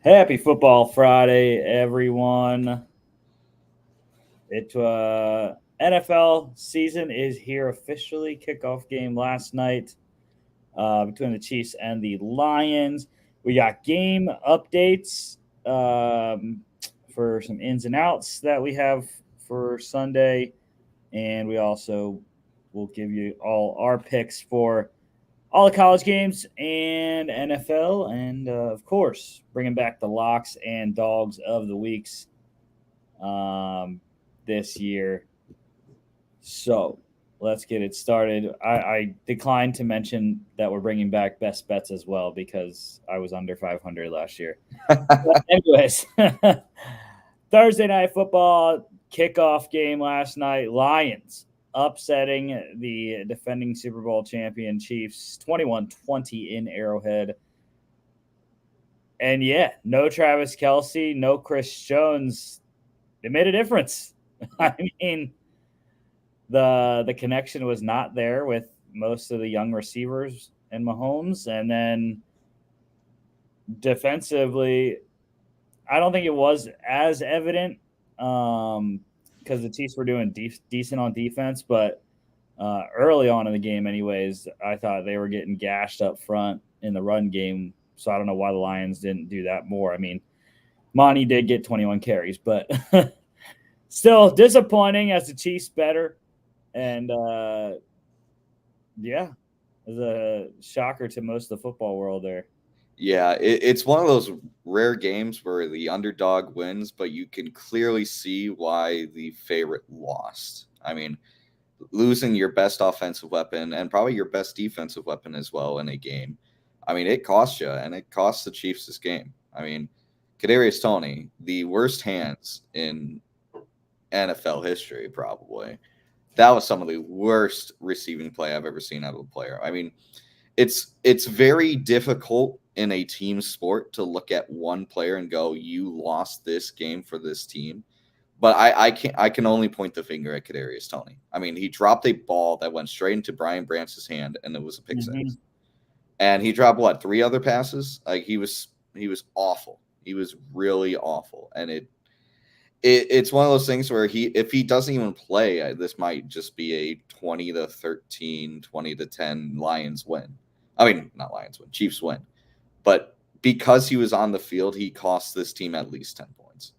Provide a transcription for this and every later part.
Happy Football Friday, everyone. NFL season is here officially. Kickoff game last night between the Chiefs and the Lions. We got game updates for some ins and outs that we have for Sunday, and we also will give you all our picks for all the college games and NFL, and of course, bringing back the locks and dogs of the weeks this year. So let's get it started. I declined to mention that we're bringing back best bets as well because I was under 500 last year. But anyways, Thursday night football kickoff game last night. Lions upsetting the defending Super Bowl champion Chiefs 21-20 in Arrowhead. And yeah, no Travis Kelce, no Chris Jones. It made a difference. I mean, the connection was not there with most of the young receivers and Mahomes. And then defensively, I don't think it was as evident because the Chiefs were doing decent on defense, but early on in the game, anyways, I thought they were getting gashed up front in the run game. So I don't know why the Lions didn't do that more. I mean, Monty did get 21 carries, but still disappointing as the Chiefs better. And yeah, it was a shocker to most of the football world there. Yeah, it's one of those rare games where the underdog wins, but you can clearly see why the favorite lost. I mean, losing your best offensive weapon and probably your best defensive weapon as well in a game. I mean, it cost you, and it cost the Chiefs this game. I mean, Kadarius Toney, the worst hands in NFL history, probably. That was some of the worst receiving play I've ever seen out of a player. I mean, it's very difficult in a team sport to look at one player and go, "You lost this game for this team." But I can only point the finger at Kadarius Toney. I mean, he dropped a ball that went straight into Brian Branch's hand, and it was a pick six. And he dropped what, 3 other passes? Like he was awful. He was really awful, and it's one of those things where if he doesn't even play, this might just be a 20-13, 20-10 Lions win. I mean, not Lions win, Chiefs win. But because he was on the field, he cost this team at least 10 points.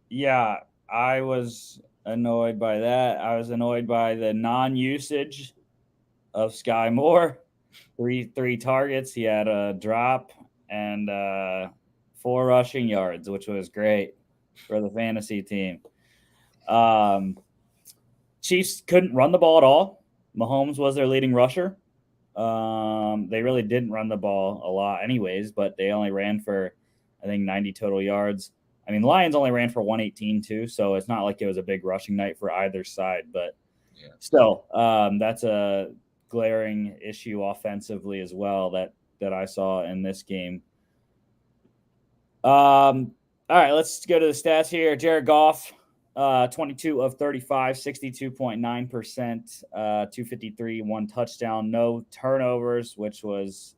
Yeah, I was annoyed by that. I was annoyed by the non-usage of Sky Moore. Three targets. He had a drop and 4 rushing yards, which was great for the fantasy team. Chiefs couldn't run the ball at all. Mahomes was their leading rusher. They really didn't run the ball a lot anyways, but they only ran for, I think, 90 total yards. I mean, the Lions only ran for 118 too, so it's not like it was a big rushing night for either side. But still, that's a glaring issue offensively as well that I saw in this game. All right, let's go to the stats here. Jared Goff, 22 of 35, 62.9%, 253, 1 touchdown, no turnovers, which was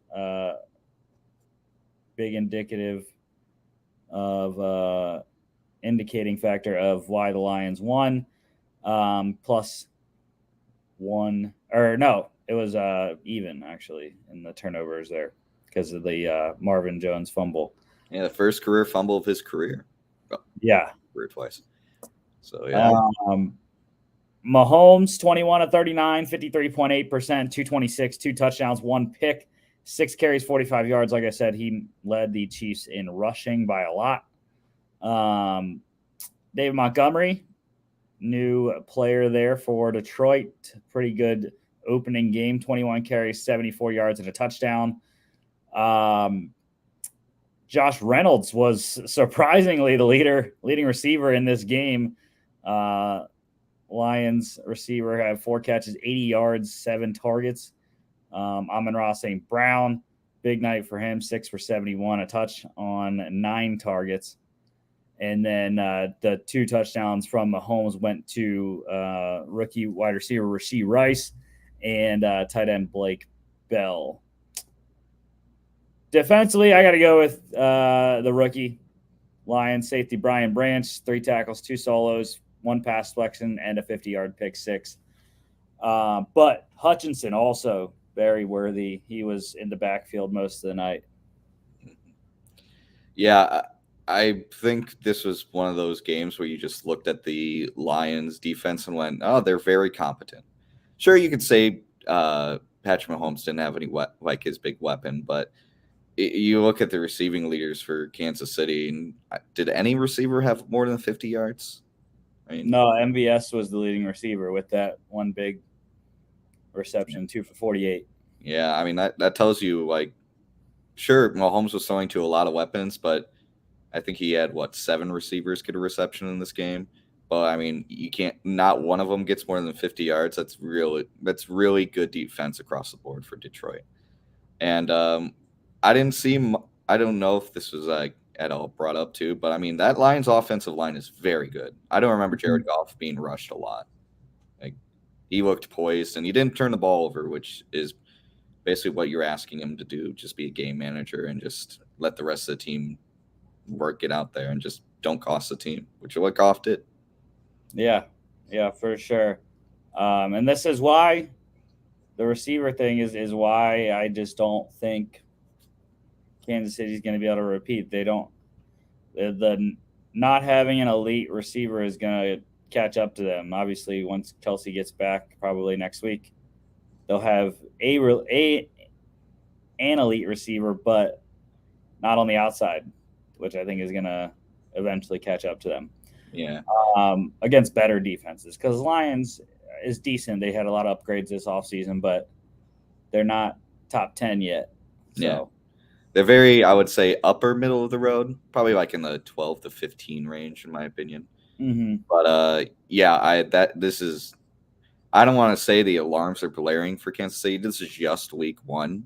big indicative of indicating factor of why the Lions won. Plus 1, or no, it was even actually in the turnovers there because of the Marvin Jones fumble. Yeah, the first career fumble of his career. Yeah. Career twice. So, yeah. Mahomes, 21 of 39, 53.8%, 226, 2 touchdowns, 1 pick, 6 carries, 45 yards. Like I said, he led the Chiefs in rushing by a lot. David Montgomery, new player there for Detroit. Pretty good opening game, 21 carries, 74 yards, and a touchdown. Josh Reynolds was surprisingly the leading receiver in this game. Lions receiver had 4 catches, 80 yards, 7 targets. Amon-Ra St. Brown, big night for him, 6 for 71, a touch on 9 targets. And then the 2 touchdowns from Mahomes went to rookie wide receiver Rashee Rice and tight end Blake Bell. Defensively, I got to go with the rookie Lions safety Brian Branch, 3 tackles, 2 solos, 1 pass deflection, and a 50-yard pick six. But Hutchinson also very worthy. He was in the backfield most of the night. Yeah, I think this was one of those games where you just looked at the Lions defense and went, "Oh, they're very competent." Sure, you could say Patrick Mahomes didn't have any like his big weapon, but you look at the receiving leaders for Kansas City, and did any receiver have more than 50 yards? I mean, No, MVS was the leading receiver with that one big reception, 2 for 48. yeah, I mean that tells you like, sure, Mahomes was throwing to a lot of weapons, but I think he had 7 receivers get a reception in this game. But I mean, you can't. Not one of them gets more than 50 yards. That's really good defense across the board for Detroit. And I didn't see. I don't know if this was like at all brought up too, but I mean that Lions offensive line is very good. I don't remember Jared Goff being rushed a lot. Like he looked poised and he didn't turn the ball over, which is basically what you're asking him to do. Just be a game manager and just let the rest of the team work it out there and just don't cost the team, which is what Goff did. Yeah, for sure. And this is why the receiver thing is why I just don't think Kansas City is going to be able to repeat. They don't. The not having an elite receiver is going to catch up to them. Obviously, once Kelsey gets back, probably next week, they'll have an elite receiver, but not on the outside, which I think is going to eventually catch up to them. Yeah. Against better defenses, because Lions is decent. They had a lot of upgrades this offseason, but they're not top 10 yet. So. Yeah. They're very, I would say, upper middle of the road, probably like in the 12 to 15 range, in my opinion. Mm-hmm. But yeah, I don't want to say the alarms are blaring for Kansas City. This is just week 1.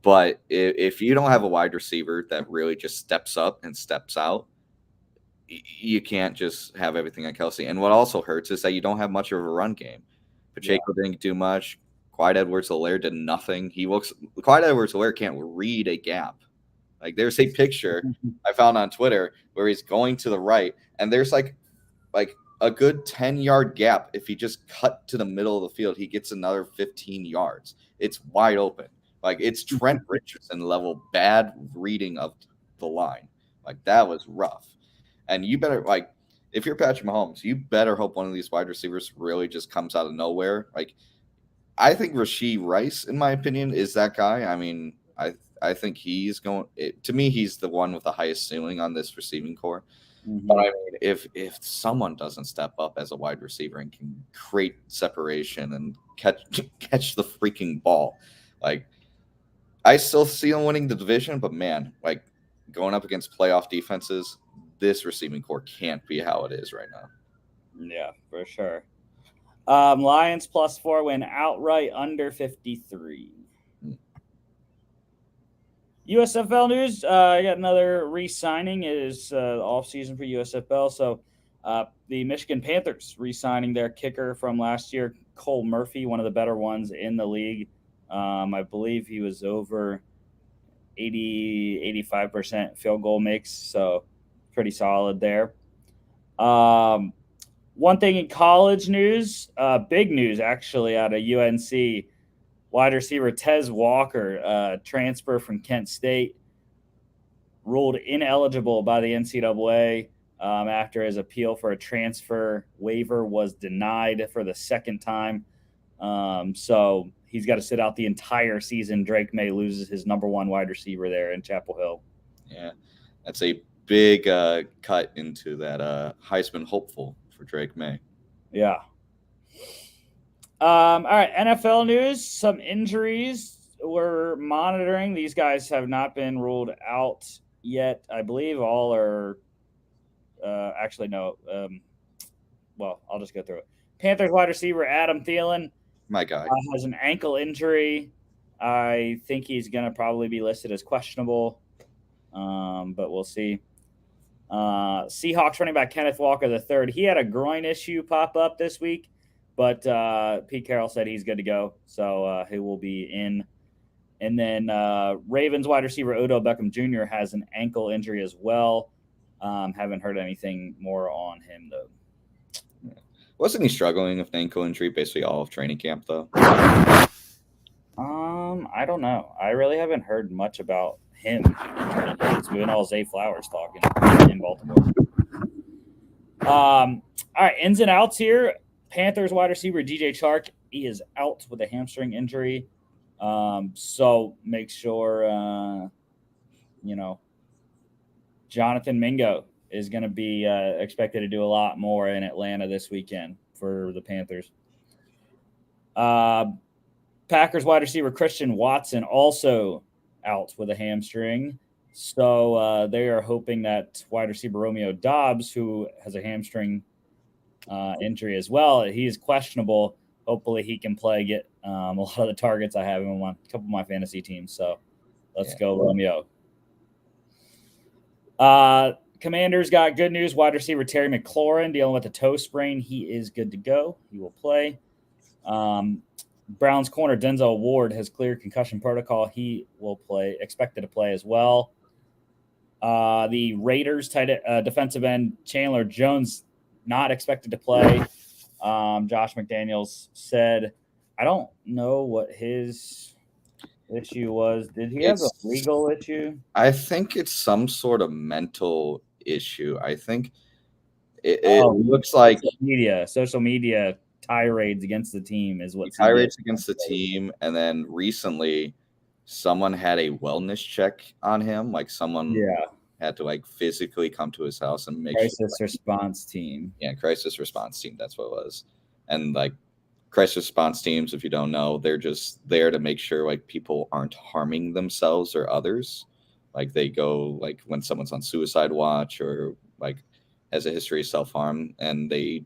But if you don't have a wide receiver that really just steps up and steps out, you can't just have everything on Kelsey. And what also hurts is that you don't have much of a run game. Pacheco didn't do much. Clyde Edwards-Helaire did nothing. Clyde Edwards-Helaire can't read a gap. Like there's a picture I found on Twitter where he's going to the right, and there's like a good 10-yard gap. If he just cut to the middle of the field, he gets another 15 yards. It's wide open. Like it's Trent Richardson level bad reading of the line. Like that was rough. And you better if you're Patrick Mahomes, you better hope one of these wide receivers really just comes out of nowhere. Like I think Rashee Rice, in my opinion, is that guy. I mean, I think he's to me, he's the one with the highest ceiling on this receiving core. Mm-hmm. But I mean, if someone doesn't step up as a wide receiver and can create separation and catch the freaking ball, like I still see him winning the division. But man, like going up against playoff defenses, this receiving core can't be how it is right now. Yeah, for sure. Lions +4 win outright under 53. USFL news. I got another re-signing. It is off season for USFL. So the Michigan Panthers re-signing their kicker from last year, Cole Murphy, one of the better ones in the league. I believe he was over 85% field goal makes. So pretty solid there. One thing in college news, big news actually out of UNC, wide receiver Tez Walker, transfer from Kent State, ruled ineligible by the NCAA after his appeal for a transfer waiver was denied for the second time. So he's got to sit out the entire season. Drake May loses his number 1 wide receiver there in Chapel Hill. Yeah, that's a big cut into that Heisman hopeful for Drake May. Yeah. All right, NFL news. Some injuries we're monitoring. These guys have not been ruled out yet. I believe all are actually no. Well, I'll just go through it. Panthers wide receiver Adam Thielen, my guy, has an ankle injury. I think he's going to probably be listed as questionable, but we'll see. Seahawks running back Kenneth Walker III. He had a groin issue pop up this week, but Pete Carroll said he's good to go, so he will be in And then Ravens wide receiver Odell Beckham Jr. has an ankle injury as well. Haven't heard anything more on him, though. Wasn't he struggling with an ankle injury basically all of training camp, though? I don't know. I really haven't heard much about him. It's been all Zay Flowers talking in Baltimore. All right, ins and outs here. Panthers wide receiver DJ Chark, he is out with a hamstring injury. So make sure, Jonathan Mingo is going to be expected to do a lot more in Atlanta this weekend for the Panthers. Packers wide receiver Christian Watson also out with a hamstring. So they are hoping that wide receiver Romeo Doubs, who has a hamstring injury as well, he is questionable. Hopefully he can play, get a lot of the targets I have him on a couple of my fantasy teams. So let's go Romeo. Commanders got good news. Wide receiver Terry McLaurin dealing with a toe sprain. He is good to go. He will play. Browns corner Denzel Ward has cleared concussion protocol. He will play, expected to play as well. The Raiders defensive end Chandler Jones not expected to play. Josh McDaniels said, I don't know what his issue was. Did he have a legal issue? I think it's some sort of mental issue. I think it looks like social media tirades against the team is what tirades against the team. And then recently someone had a wellness check on him. Like someone had to like physically come to his house and make crisis response team. Yeah, crisis response team. That's what it was. And like crisis response teams, if you don't know, they're just there to make sure like people aren't harming themselves or others. Like they go like when someone's on suicide watch or like has a history of self-harm, and they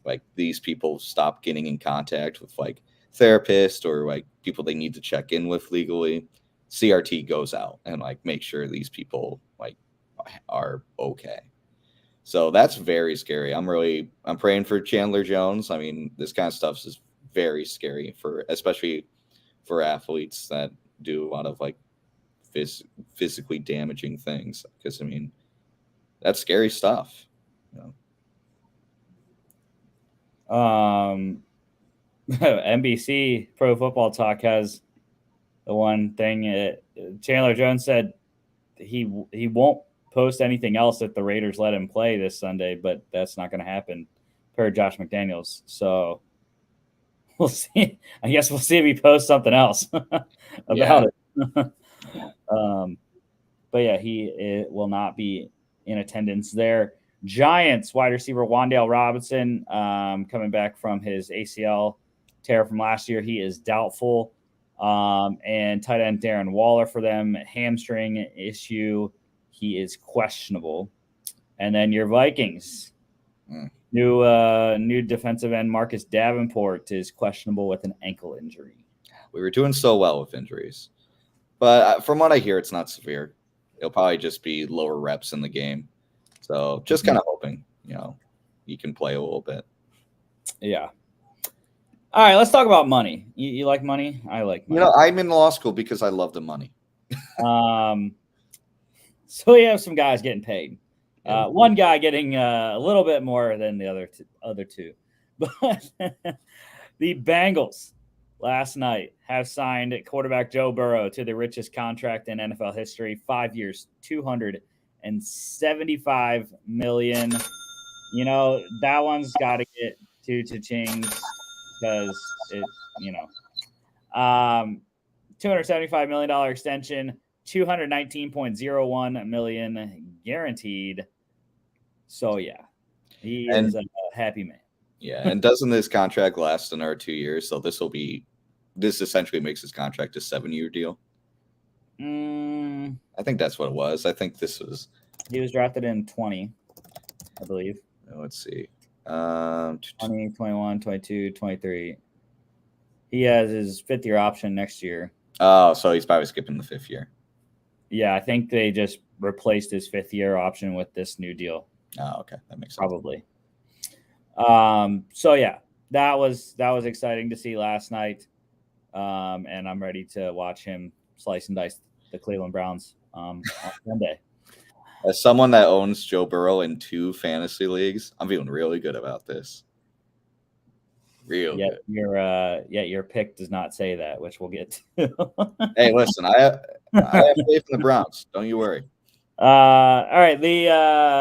like these people stop getting in contact with like therapists or like people they need to check in with legally. CRT goes out and like make sure these people like are okay. So that's very scary. I'm praying for Chandler Jones. I mean, this kind of stuff is very scary especially for athletes that do a lot of like physically damaging things. Because I mean, that's scary stuff. NBC Pro Football Talk has the one thing. Chandler Jones said he won't post anything else if the Raiders let him play this Sunday, but that's not going to happen per Josh McDaniels. So we'll see. I guess we'll see if he posts something else about it. But yeah, he will not be in attendance there. Giants wide receiver Wan'Dale Robinson coming back from his ACL tear from last year. He is doubtful. And tight end Darren Waller for them, hamstring issue. He is questionable. And then your Vikings, new defensive end Marcus Davenport is questionable with an ankle injury. We were doing so well with injuries, but from what I hear, it's not severe. It'll probably just be lower reps in the game. So just kind of hoping, he can play a little bit. Yeah. All right, let's talk about money. You like money? I like money. I'm in law school because I love the money. So we have some guys getting paid. One guy getting a little bit more than the other two. But the Bengals last night have signed quarterback Joe Burrow to the richest contract in NFL history, 5 years, $275 million. That one's got to get two cha-chings because it, $275 million extension, $219.01 million guaranteed. So yeah, he is a happy man. Yeah, and doesn't this contract last another 2 years? So this essentially makes his contract a 7-year deal. I think that's what it was. I think he was drafted in 20, I believe. Let's see. 20, 21, 22, 23. He has his 5th-year option next year. Oh, so he's probably skipping the 5th year. Yeah, I think they just replaced his 5th-year option with this new deal. Oh, okay. That makes sense. Probably. So yeah, that was exciting to see last night. And I'm ready to watch him slice and dice the Cleveland Browns on Sunday. As someone that owns Joe Burrow in 2 fantasy leagues, I'm feeling really good about this. Real Yet good. your pick does not say that, which we'll get to. Hey, listen, I have faith in the Browns. Don't you worry. All right, the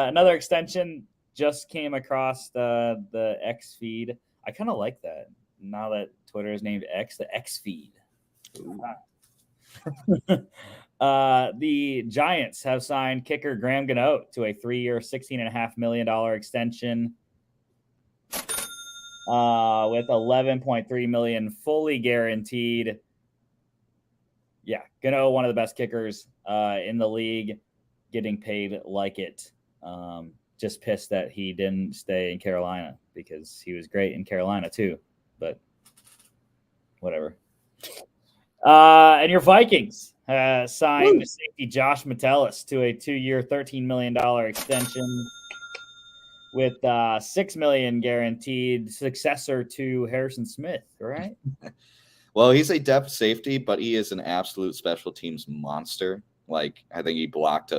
another extension just came across the X feed. I kind of like that now that Twitter is named X, the X feed. The Giants have signed kicker Graham Gano to a 3-year, $16.5 million extension with $11.3 million fully guaranteed. Yeah, Gano, one of the best kickers in the league, getting paid like it. Just pissed that he didn't stay in Carolina because he was great in Carolina too, but whatever. And your Vikings signed safety Josh Metellus to a 2-year, $13 million extension with $6 million guaranteed, successor to Harrison Smith, right? Well, he's a depth safety, but he is an absolute special teams monster. Like, I think he blocked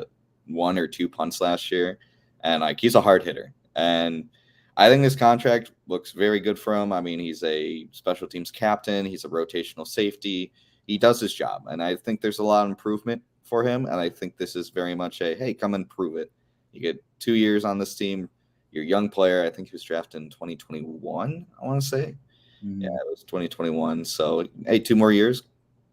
1 or 2 punts last year, and like he's a hard hitter. And I think this contract looks very good for him. I mean, he's a special teams captain. He's a rotational safety. He does his job, and I think there's a lot of improvement for him. And I think this is very much a, hey, come and prove it. You get 2 years on this team. You're a young player. I think he was drafted in 2021, I want to say. Mm-hmm. Yeah, it was 2021. So, hey, 2 more years.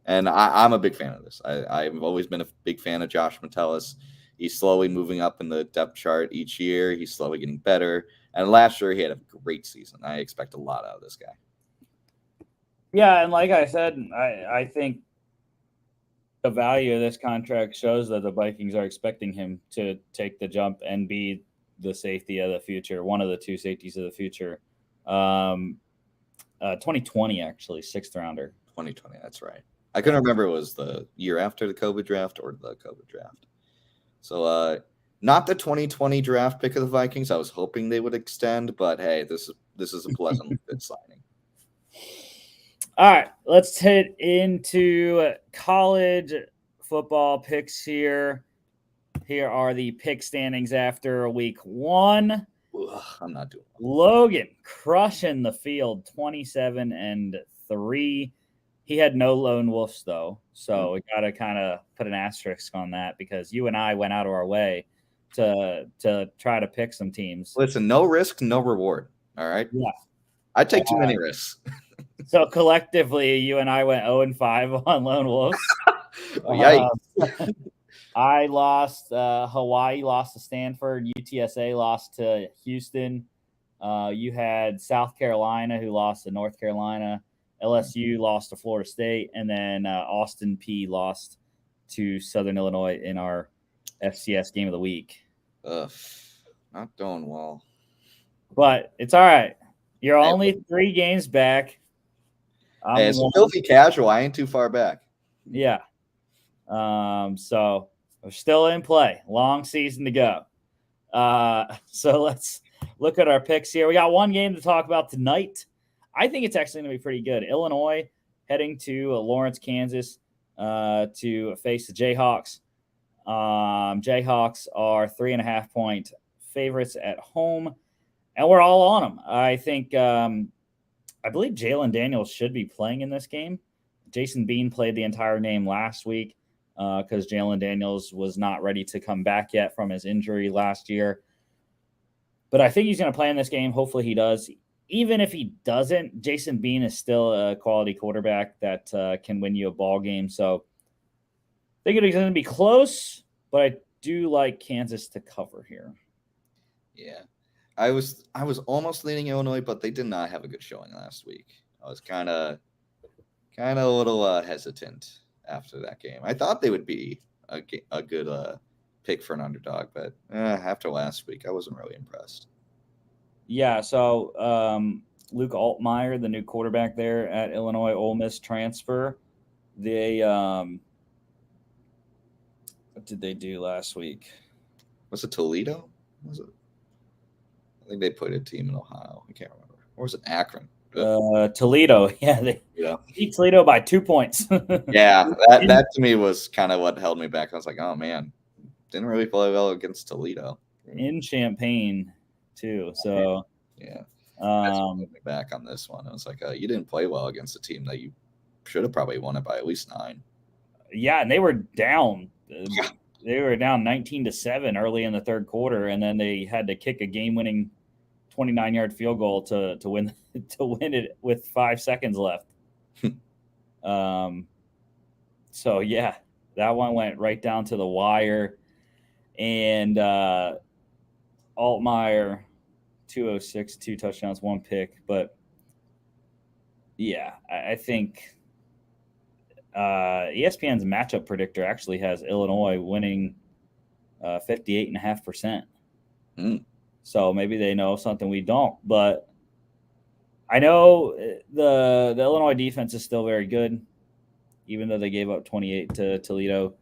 And I'm a big fan of this. I've always been a big fan of Josh Metellus. He's slowly moving up in the depth chart each year. He's slowly getting better. And last year, he had a great season. I expect a lot out of this guy. Yeah, and like I said, I think the value of this contract shows that the Vikings are expecting him to take the jump and be the safety of the future, one of the 2 safeties of the future. 2020, actually, 6th rounder. 2020, that's right. I couldn't remember it was the year after the COVID draft or the COVID draft. So, not the 2020 draft pick of the Vikings. I was hoping they would extend, but hey, this is a pleasant good signing. All right, let's hit into college football picks here. Here are the pick standings after week 1. Ugh, I'm not doing well. Logan crushing the field, 27-3. He had no lone wolves though, so we got to kind of put an asterisk on that because you and I went out of our way to try to pick some teams. Listen, no risk, no reward. All right. Yeah, I take too many risks. So collectively, you and I went 0-5 on lone wolves. Yikes. I lost. Hawaii lost to Stanford. UTSA lost to Houston. You had South Carolina, who lost to North Carolina. LSU lost to Florida State. And then Austin P lost to Southern Illinois in our FCS game of the week. Ugh, not doing well. But it's all right. You're only 3 games back. Hey, it's filthy casual. I ain't too far back. Yeah. So we're still in play. Long season to go. So let's look at our picks here. We got one game to talk about tonight. I think it's actually going to be pretty good. Illinois heading to Lawrence, Kansas to face the Jayhawks. Jayhawks are 3.5-point favorites at home, and we're all on them. I think I believe Jalen Daniels should be playing in this game. Jason Bean played the entire game last week because Jalen Daniels was not ready to come back yet from his injury last year. But I think he's going to play in this game. Hopefully he does. Even if he doesn't, Jason Bean is still a quality quarterback that can win you a ball game. So I think it's going to be close, but I do like Kansas to cover here. Yeah. I was almost leaning Illinois, but they did not have a good showing last week. I was kind of a little hesitant after that game. I thought they would be a good pick for an underdog, but after last week, I wasn't really impressed. Yeah, so Luke Altmaier, the new quarterback there at Illinois Ole Miss transfer, they what did they do last week? Was it Toledo? Was it? I think they put a team in Ohio. I can't remember. Or was it Akron? Toledo. Yeah, they beat Toledo by 2 points. Yeah, that to me was kind of what held me back. I was like, oh man, didn't really play well against Toledo in Champaign too. So yeah, that's what held me back on this one. I was like, you didn't play well against a team that you should have probably won it by at least 9. Yeah, and they were down. They were down 19-7 early in the third quarter, and then they had to kick a game-winning 29-yard field goal to win it with 5 seconds left. So yeah, that one went right down to the wire, and Altmaier 206, 2 touchdowns, 1 pick, but yeah, I think ESPN's matchup predictor actually has Illinois winning 58.5%. So maybe they know something we don't, but I know the Illinois defense is still very good, even though they gave up 28 to Toledo.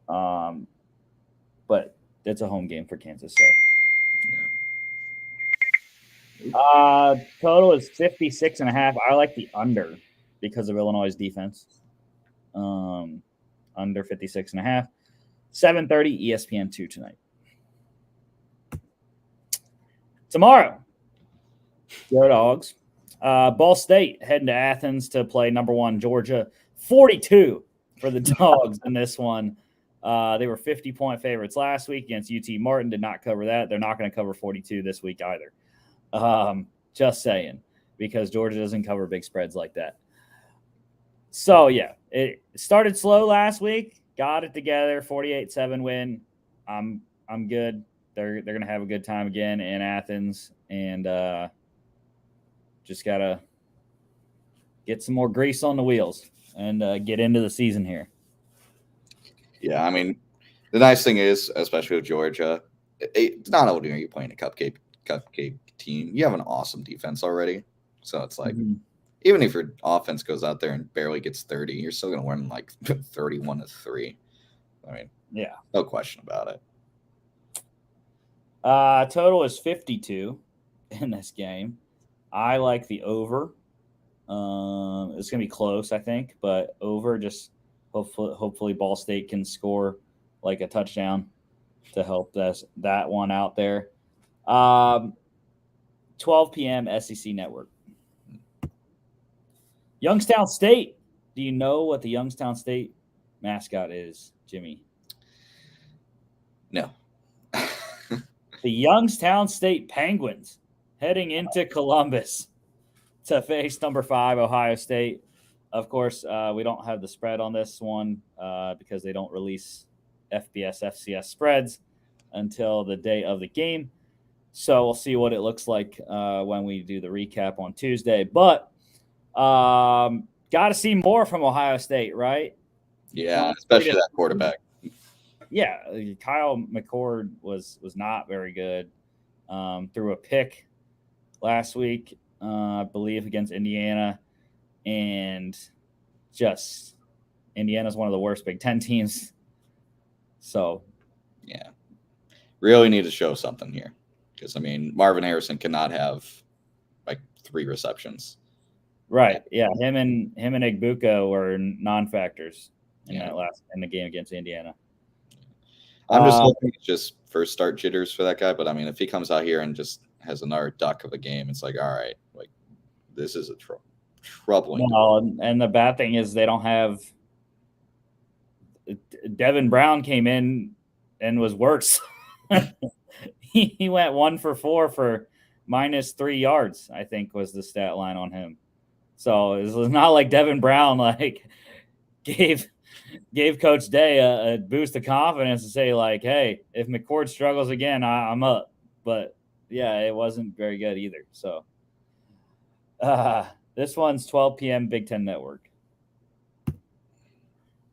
But it's a home game for Kansas. So total is 56.5. I like the under because of Illinois' defense. Under 56.5. 7:30 ESPN 2 tonight. Tomorrow, go Dogs. Ball State heading to Athens to play number 1 Georgia. 42 for the Dogs in this one. They were 50-point favorites last week against UT Martin. Did not cover that. They're not going to cover 42 this week either. Just saying, because Georgia doesn't cover big spreads like that. So yeah, it started slow last week. Got it together. 48-7 win. I'm good. They're going to have a good time again in Athens, and just got to get some more grease on the wheels and get into the season here. Yeah, I mean, the nice thing is, especially with Georgia, it's not only are you playing a cupcake team, you have an awesome defense already. So it's like, even if your offense goes out there and barely gets 30, you're still going to win like 31-3. I mean, yeah, no question about it. Total is 52 in this game. I like the over. It's going to be close, I think, but over. Just hopefully Ball State can score like a touchdown to help that one out there. 12 p.m. SEC Network. Youngstown State. Do you know what the Youngstown State mascot is, Jimmy? No. The Youngstown State Penguins heading into Columbus to face number 5 Ohio State. Of course, we don't have the spread on this one because they don't release FBS, FCS spreads until the day of the game. So we'll see what it looks like when we do the recap on Tuesday. But got to see more from Ohio State, right? Yeah, especially that quarterback. Yeah, Kyle McCord was not very good. Threw a pick last week, I believe, against Indiana. And just Indiana's one of the worst Big Ten teams. So, yeah, really need to show something here. Because, I mean, Marvin Harrison cannot have like 3 receptions. Right. Yeah. Him and Igbuka were non-factors in the game against Indiana. I'm just hoping it's just first start jitters for that guy. But I mean, if he comes out here and just has another duck of a game, it's like, all right, like this is a troubling. Well, and the bad thing is they don't have Devin Brown came in and was worse. He went 1 for 4 for -3 yards, I think was the stat line on him. So it was not like Devin Brown like gave Coach Day a boost of confidence to say like, hey, if McCord struggles again, I'm up. But yeah, it wasn't very good either. So this one's 12 p.m. Big Ten Network.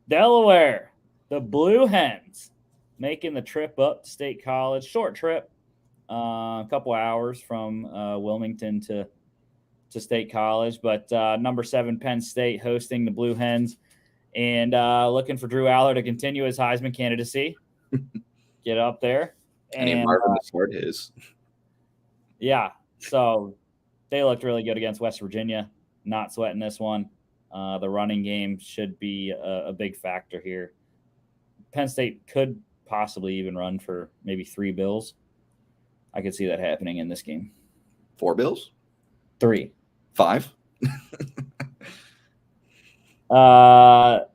Delaware, the Blue Hens making the trip up to State College. Short trip, a couple hours from Wilmington to State College. But number 7 Penn State hosting the Blue Hens. And looking for Drew Aller to continue his Heisman candidacy. Get up there. And Marvin to start his. Yeah. So They looked really good against West Virginia. Not sweating this one. The running game should be a big factor here. Penn State could possibly even run for maybe 3 bills. I could see that happening in this game. 4 bills? 3. 5?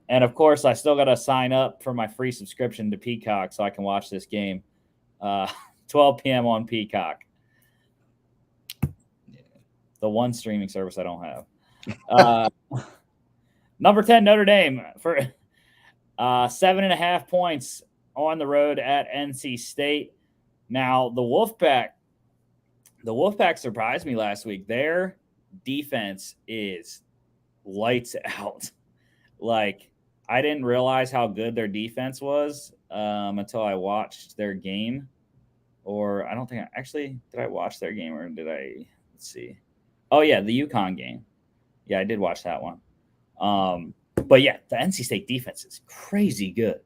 And of course, I still got to sign up for my free subscription to Peacock so I can watch this game. 12 p.m. on Peacock. The one streaming service I don't have. Number 10, Notre Dame for 7.5 points on the road at NC State. Now, the Wolfpack surprised me last week. Their defense is lights out. Like, I didn't realize how good their defense was until I watched their game. Or I don't think did I watch their game or did I? Let's see. Oh, yeah, the UConn game. Yeah, I did watch that one. But yeah, the NC State defense is crazy good.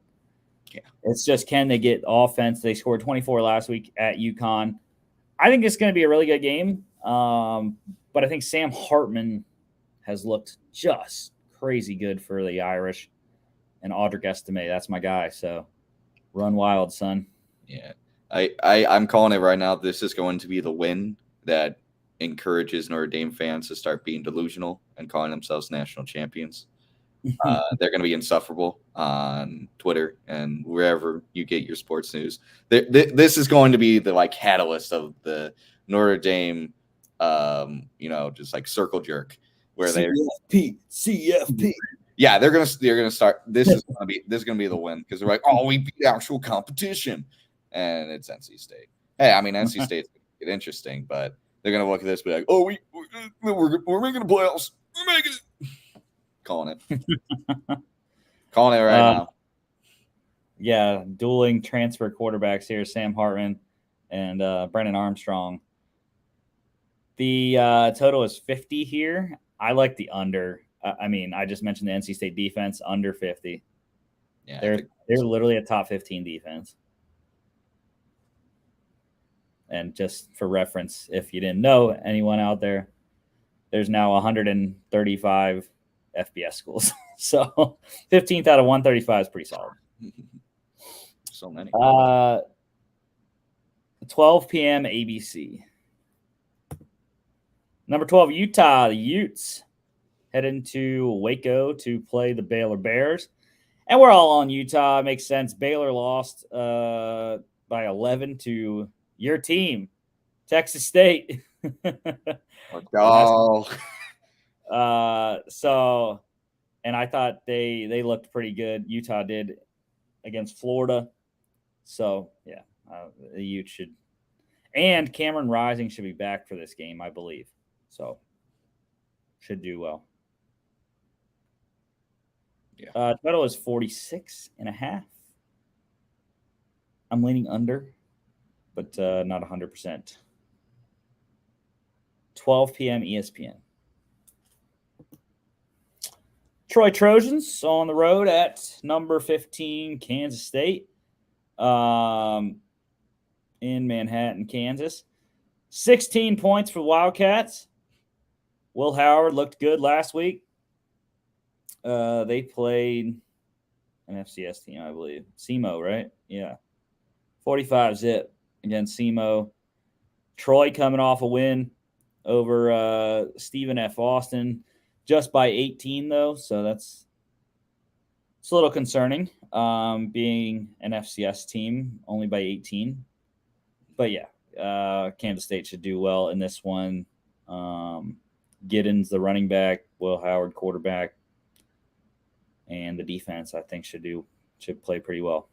Yeah. It's just, can they get offense? They scored 24 last week at UConn. I think it's going to be a really good game. But I think Sam Hartman has looked just crazy good for the Irish. And Audric Estime, that's my guy. So run wild, son. Yeah. I'm calling it right now. This is going to be the win that encourages Notre Dame fans to start being delusional and calling themselves national champions. They're going to be insufferable on Twitter and wherever you get your sports news. This is going to be the catalyst of the Notre Dame, just like circle jerk where they're CFP. Yeah, they're gonna start. This is gonna be the win because they're like, oh, we beat actual competition, and it's NC State. Hey, I mean NC State's gonna get interesting, but they're gonna look at this and be like, oh, we're making the playoffs. We're making it. Calling it right now. Yeah, dueling transfer quarterbacks here, Sam Hartman and Brennan Armstrong. The total is 50 here. I like the under. I just mentioned the NC State defense, under 50. Yeah, they're literally a top 15 defense. And just for reference, if you didn't know, anyone out there, there's now 135 FBS schools. So 15th out of 135 is pretty solid. So many. 12 p.m. ABC. Number 12, Utah, the Utes, head into Waco to play the Baylor Bears. And we're all on Utah. It makes sense. Baylor lost by 11 to your team, Texas State. Let's go. And I thought they looked pretty good. Utah did against Florida. So, yeah, the Utes should. And Cameron Rising should be back for this game, I believe. So, should do well. Yeah. Total is 46.5. I'm leaning under, but not 100%. 12 p.m. ESPN. Troy Trojans on the road at number 15, Kansas State, in Manhattan, Kansas. 16 points for Wildcats. Will Howard looked good last week. They played an FCS team, I believe. SEMO, right? Yeah. 45-zip against SEMO. Troy coming off a win over Stephen F. Austin. Just by 18, though, so it's a little concerning, being an FCS team only by 18. But, yeah, Kansas State should do well in this one. Giddens, the running back, Will Howard, quarterback, and the defense, I think, should play pretty well.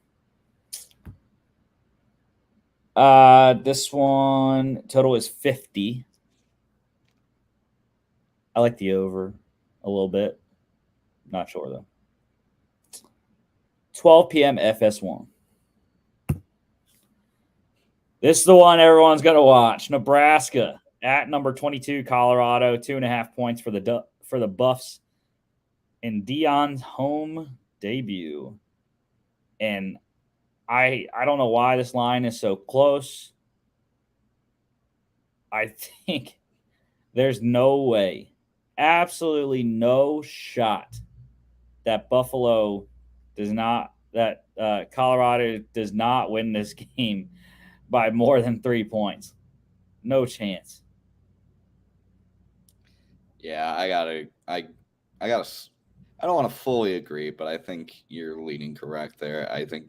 This one, total is 50. I like the over a little bit. Not sure, though. 12 p.m. FS1. This is the one everyone's going to watch. Nebraska at number 22, Colorado. 2.5 points for the Buffs in Deion's home debut. And I don't know why this line is so close. I think There's no way, absolutely no shot that Colorado does not win this game by more than 3 points. No chance. Yeah, I don't want to fully agree, but I think you're leaning correct there. I think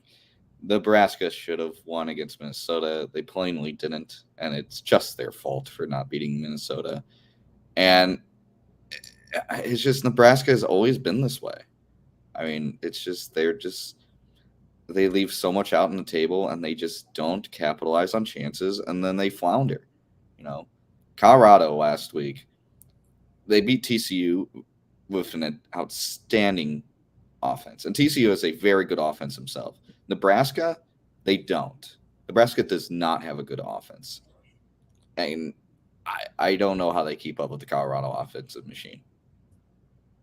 Nebraska should have won against Minnesota. They plainly didn't, and it's just their fault for not beating Minnesota. And it's just Nebraska has always been this way. I mean, it's just they leave so much out on the table and they just don't capitalize on chances and then they flounder. You know, Colorado last week, they beat TCU with an outstanding offense. And TCU is a very good offense himself. Nebraska, they don't. Nebraska does not have a good offense. And I don't know how they keep up with the Colorado offensive machine.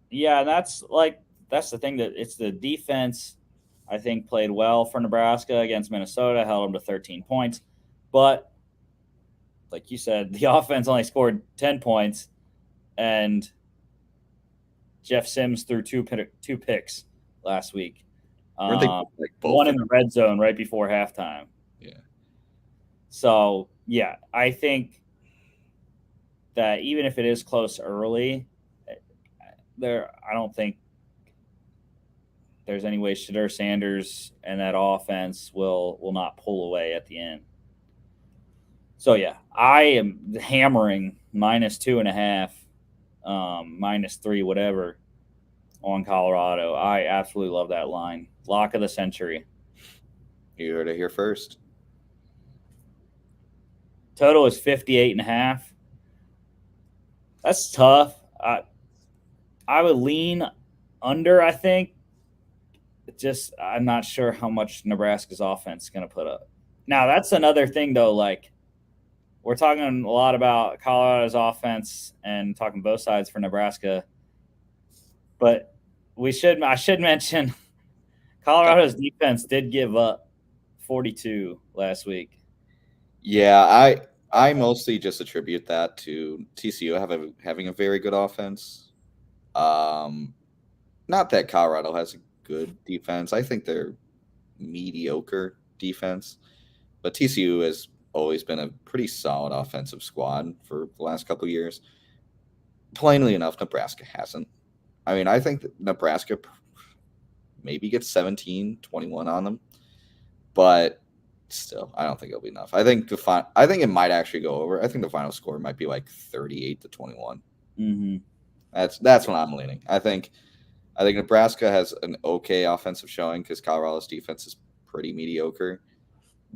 Yeah, that's the thing, that it's the defense. I think played well for Nebraska against Minnesota, held them to 13 points, but like you said, the offense only scored 10 points, and Jeff Sims threw two picks last week. Weren't they like both? One in the red zone right before halftime. Yeah. So yeah, I think that even if it is close early, I don't think there's any way Shedeur Sanders and that offense will not pull away at the end. So yeah, I am hammering -2.5, -3, whatever, on Colorado. I absolutely love that line. Lock of the century. You heard it here first. Total is 58.5. That's tough. I would lean under, I think. I'm not sure how much Nebraska's offense is going to put up. Now, that's another thing, though. Like, we're talking a lot about Colorado's offense and talking both sides for Nebraska. But I should mention Colorado's defense did give up 42 last week. Yeah, I mostly just attribute that to TCU having a very good offense. Not that Colorado has a good defense. I think they're mediocre defense, but TCU has always been a pretty solid offensive squad for the last couple of years. Plainly enough, Nebraska hasn't. I mean, I think that Nebraska maybe gets 17-21 on them, but still, I don't think it'll be enough. I think it might actually go over. I think the final score might be like 38-21. Mm-hmm. That's what I'm leaning. I think Nebraska has an okay offensive showing because Colorado's defense is pretty mediocre,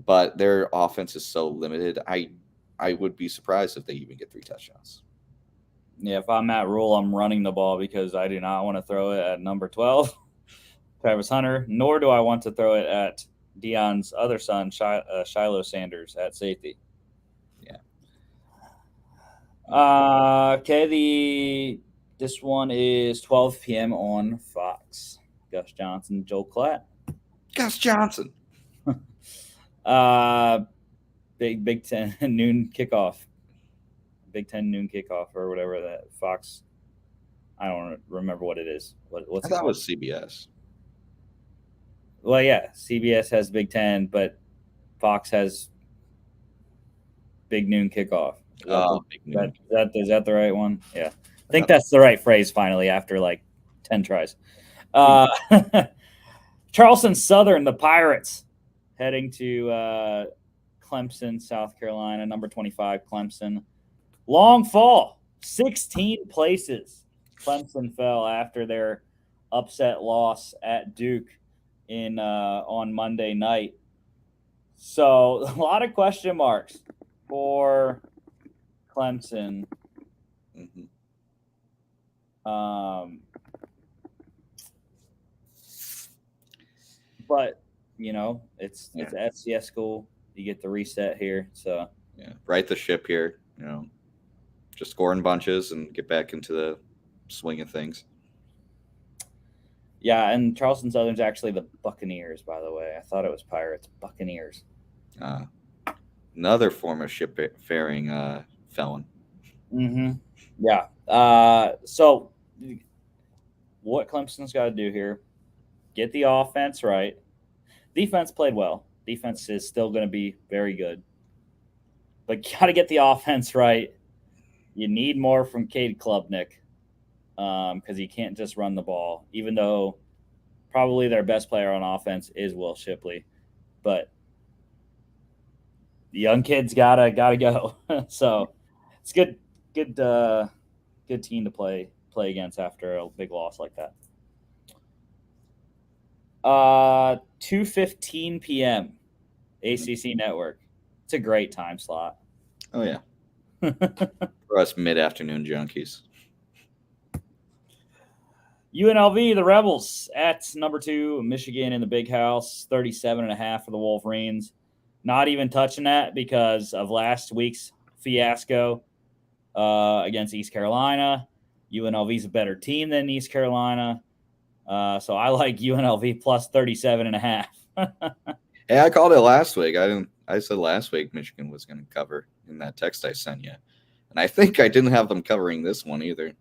but their offense is so limited. I would be surprised if they even get 3 touchdowns. Yeah, if I'm Matt Rule, I'm running the ball because I do not want to throw it at number 12, Travis Hunter, nor do I want to throw it at Deion's other son, Shiloh Sanders, at safety. Yeah. Okay, this one is 12 p.m. on Fox. Gus Johnson, Joel Klatt. Gus Johnson. Big Ten noon kickoff. Big Ten noon kickoff or whatever that Fox. I don't remember what it is. What's I thought it was CBS. Well, yeah, CBS has Big Ten, but Fox has Big Noon Kickoff. Is that the right one? Yeah, I think that's the right phrase. Finally, after like 10 tries. Charleston Southern, the Pirates, heading to Clemson, South Carolina. Number 25, Clemson. Long fall, 16 places. Clemson fell after their upset loss at Duke on Monday night. So a lot of question marks for Clemson. Mm-hmm. But it's FCS school. You get the reset here. So yeah, right the ship here. Just score in bunches and get back into the swing of things. Yeah, and Charleston Southern's actually the Buccaneers, by the way. I thought it was Pirates. Buccaneers. Another former shipfaring felon. Mm-hmm. Yeah. So what Clemson's got to do here, get the offense right. Defense played well. Defense is still going to be very good. But got to get the offense right. You need more from Cade Klubnik because he can't just run the ball, even though probably their best player on offense is Will Shipley. But the young kids gotta go. So it's good team to play against after a big loss like that. 2:15 p.m. ACC Network. It's a great time slot. Oh yeah, for us mid-afternoon junkies. UNLV, the Rebels at number 2, Michigan in the big house, 37.5 for the Wolverines. Not even touching that because of last week's fiasco against East Carolina. UNLV is a better team than East Carolina. So I like UNLV plus 37.5. Hey, I called it last week. I said last week Michigan was going to cover in that text I sent you, and I think I didn't have them covering this one either.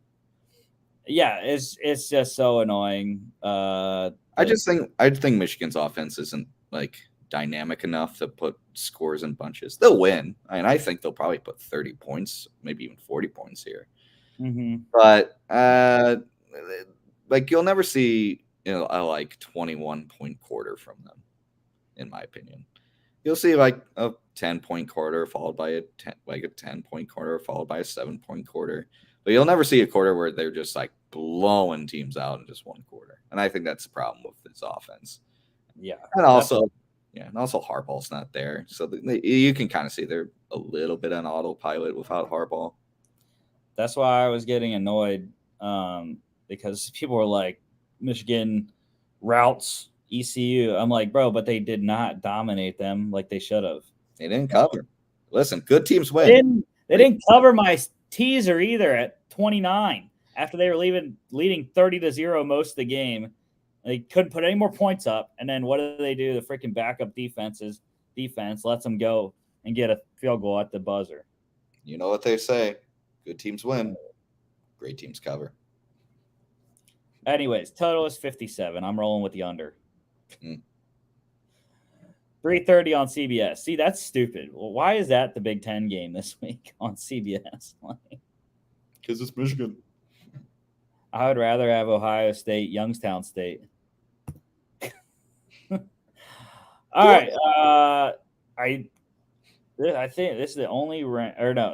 Yeah, it's just so annoying. I think Michigan's offense isn't like dynamic enough to put scores in bunches. They'll win, and I think they'll probably put 30 points, maybe even 40 points here. Mm-hmm. But like you'll never see a like 21-point quarter from them, in my opinion. You'll see like a 10-point quarter followed by a 10-point quarter followed by a 7-point quarter. But you'll never see a quarter where they're just like blowing teams out in just one quarter. And I think that's the problem with this offense. Yeah. And also Harbaugh's not there. So you can kind of see they're a little bit on autopilot without Harbaugh. That's why I was getting annoyed because people were like, Michigan routes ECU. I'm like, bro, but they did not dominate them like they should have. They didn't cover. Listen, good teams win. They didn't cover my teaser either at 29 after they were leading 30-0 most of the game. They couldn't put any more points up. And then what do? The freaking backup defense lets them go and get a field goal at the buzzer. You know what they say. Good teams win. Great teams cover. Anyways, total is 57. I'm rolling with the under. 3:30 on CBS. See, that's stupid. Well, why is that the Big Ten game this week on CBS? Because it's Michigan. I would rather have Ohio State, Youngstown State. All right. I think this is the only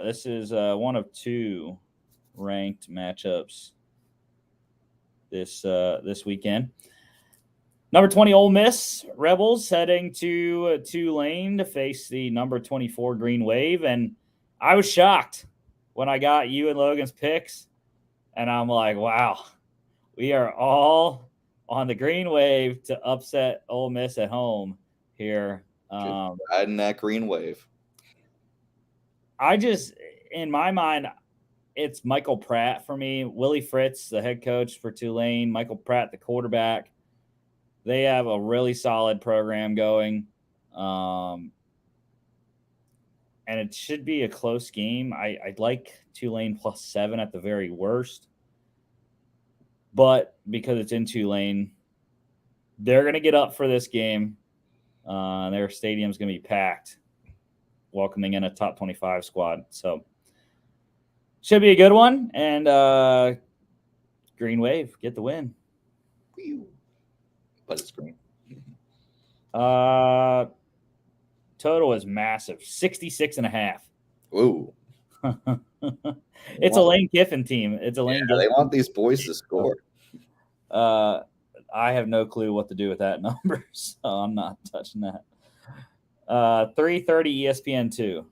this is one of 2 ranked matchups this weekend. Number 20 Ole Miss Rebels heading to Tulane to face the number 24 Green Wave, and I was shocked when I got you and Logan's picks, and I'm like, wow, we are all on the Green Wave to upset Ole Miss at home here. Riding that Green Wave. I just, in my mind, it's Michael Pratt for me. Willie Fritz, the head coach for Tulane, Michael Pratt, the quarterback. They have a really solid program going. And it should be a close game. I'd like Tulane plus 7 at the very worst. But because it's in Tulane, they're going to get up for this game. Their stadium's going to be packed, welcoming in a top 25 squad. So should be a good one. And Green Wave, get the win. But it's green. Total is massive, 66.5. Ooh. It's a Lane Kiffin team. It's a Lane Kiffin. They want these boys to score. I have no clue what to do with that number, so I'm not touching that. 3:30 ESPN2.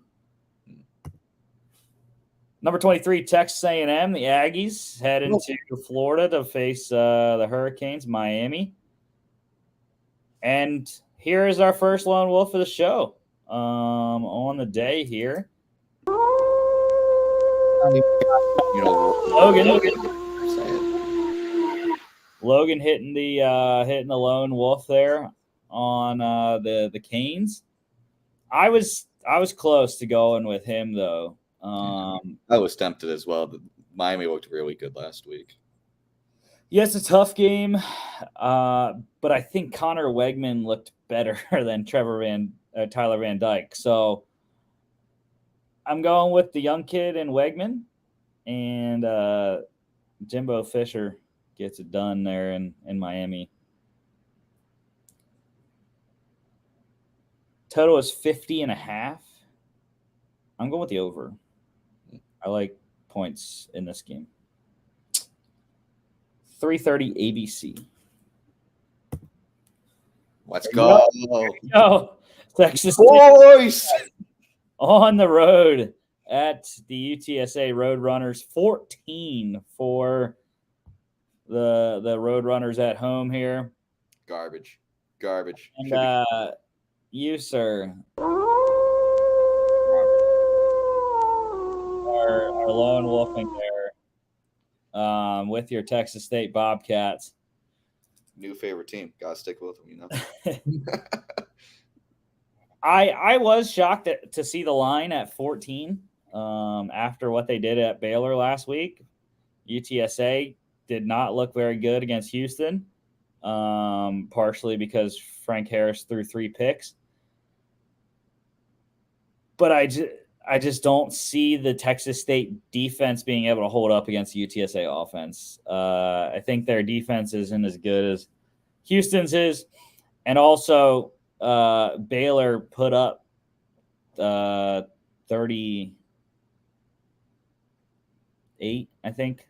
Number 23, Texas A&M. The Aggies head into Florida to face the Hurricanes, Miami. And here is our first lone wolf of the show on the day here. Logan hitting the lone wolf there on the Canes. I was close to going with him though. I was tempted as well. Miami looked really good last week. Yeah, it's a tough game, but I think Connor Wegman looked better than Tyler Van Dyke. So I'm going with the young kid in Wegman, and Jimbo Fisher gets it done there in Miami. Total is 50.5. I'm going with the over. I like points in this game. 3:30 ABC. Let's go. Oh, Texas Boys! on the road at the UTSA Roadrunners. 14 for the Roadrunners at home here. Garbage. And you, sir, are lone wolfing there with your Texas State Bobcats. New favorite team. Gotta stick with them, you know. I was shocked to see the line at 14 after what they did at Baylor last week. UTSA did not look very good against Houston, partially because Frank Harris threw 3 picks. But I just don't see the Texas State defense being able to hold up against the UTSA offense. I think their defense isn't as good as Houston's is. And also, Baylor put up 38, I think,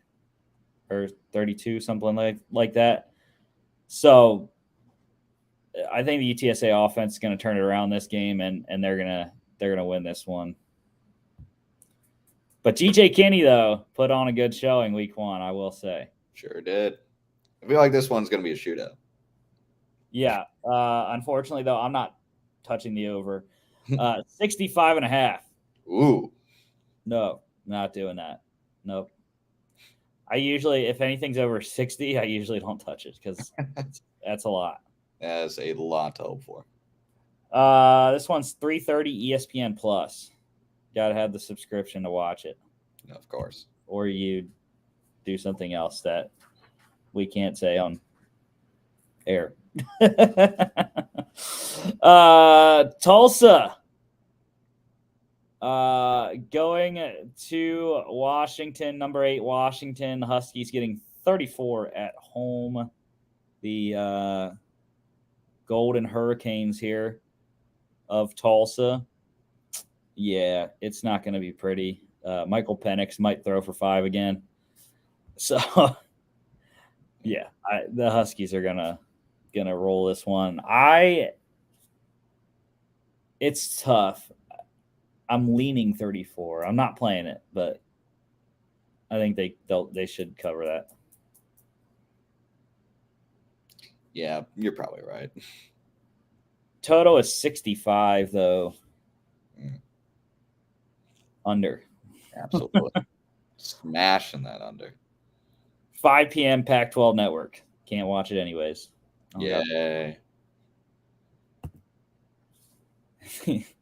or 32, something like that. So I think the UTSA offense is going to turn it around this game, and they're gonna win this one. But GJ Kinney, though, put on a good showing week 1, I will say. Sure did. I feel like this one's going to be a shootout. Yeah. Unfortunately, though, I'm not touching the over. 65.5. Ooh. No, not doing that. Nope. I usually, if anything's over 60, I usually don't touch it because that's a lot. That's a lot to hope for. This one's 3:30 ESPN Plus. Got to have the subscription to watch it. Of course. Or you do something else that we can't say on air. Tulsa going to Washington, number 8 Washington. Huskies getting 34 at home. The Golden Hurricanes here of Tulsa. Yeah, it's not going to be pretty. Michael Penix might throw for 5 again. So, yeah, the Huskies are gonna roll this one. It's tough. I'm leaning 34. I'm not playing it, but I think they should cover that. Yeah, you're probably right. Total is 65 though. Under. Absolutely. Smashing that under. 5 p.m. Pac-12 Network. Can't watch it anyways. Yay.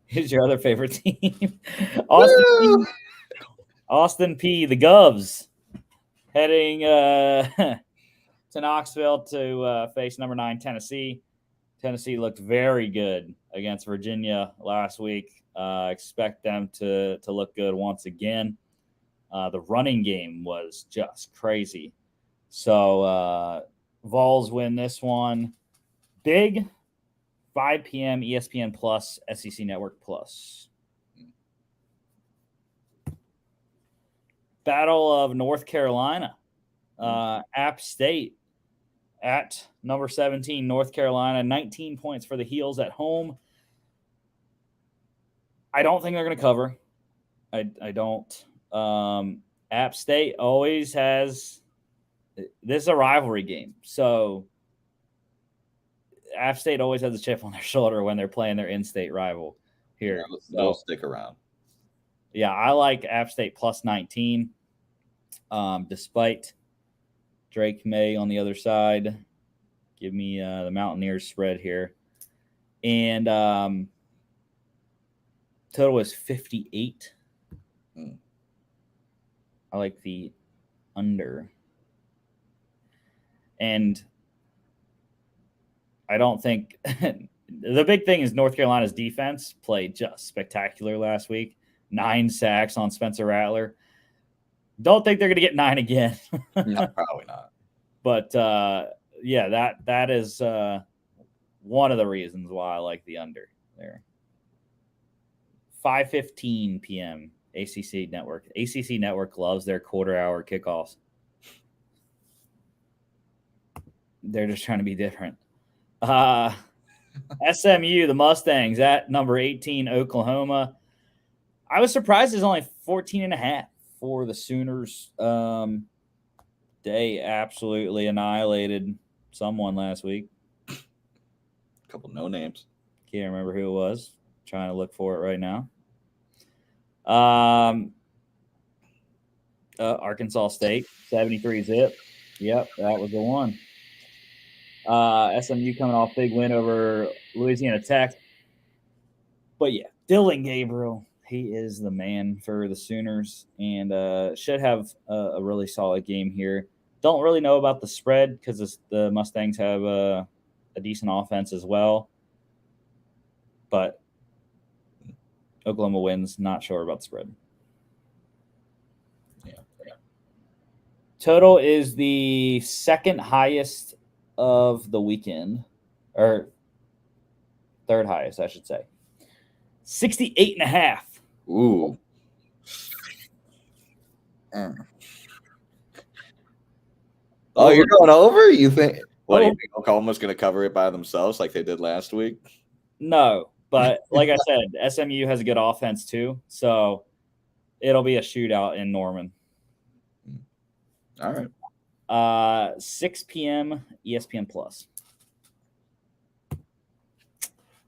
Who's your other favorite team? Austin P. The Govs heading to Knoxville to face number 9 Tennessee. Tennessee looked very good against Virginia last week. Expect them to look good once again. The running game was just crazy. So Vols win this one. Big 5 p.m. ESPN Plus, SEC Network Plus. Battle of North Carolina. App State at number 17, North Carolina. 19 points for the Heels at home. I don't think they're going to cover. I don't. App State always has – this is a rivalry game. So App State always has a chip on their shoulder when they're playing their in-state rival here. Yeah, they'll stick around. Yeah, I like App State plus 19, despite Drake May on the other side. Give me the Mountaineers spread here. And total is 58. I like the under. And I don't think the big thing is North Carolina's defense played just spectacular last week. 9 sacks on Spencer Rattler. Don't think they're going to get 9 again. No, probably not. But yeah, that is one of the reasons why I like the under there. 5:15 p.m. ACC Network. ACC Network loves their quarter-hour kickoffs. They're just trying to be different. SMU, the Mustangs, at number 18, Oklahoma. I was surprised it's only 14.5 for the Sooners. They absolutely annihilated someone last week. A couple no names. Can't remember who it was. Trying to look for it right now. Arkansas State, 73-zip. Yep, that was the one. SMU coming off big win over Louisiana Tech. But yeah, Dylan Gabriel, he is the man for the Sooners and should have a really solid game here. Don't really know about the spread because the Mustangs have a decent offense as well. But Oklahoma wins. Not sure about the spread. Yeah. Total is the second highest of the weekend, or third highest, I should say. 68.5. Ooh. Oh, you're going over? You think? What do you think? Oklahoma's going to cover it by themselves like they did last week? No, but like I said, SMU has a good offense too, so it'll be a shootout in Norman. All right. 6 p.m. ESPN Plus.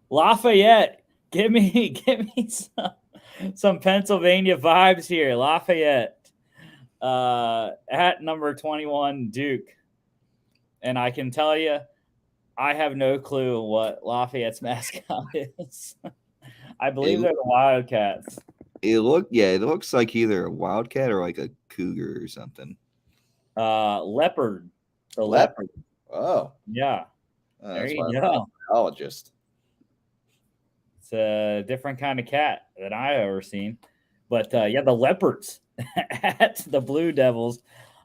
Lafayette, give me some Pennsylvania vibes here. Lafayette at number 21, Duke, and I can tell you, I have no clue what Lafayette's mascot is. I believe they're the Wildcats. It looks like either a wildcat or like a cougar or something. Leopard. The leopard. Oh, yeah. There you go. Biologist. It's a different kind of cat that I've ever seen. But yeah, the Leopards at the Blue Devils.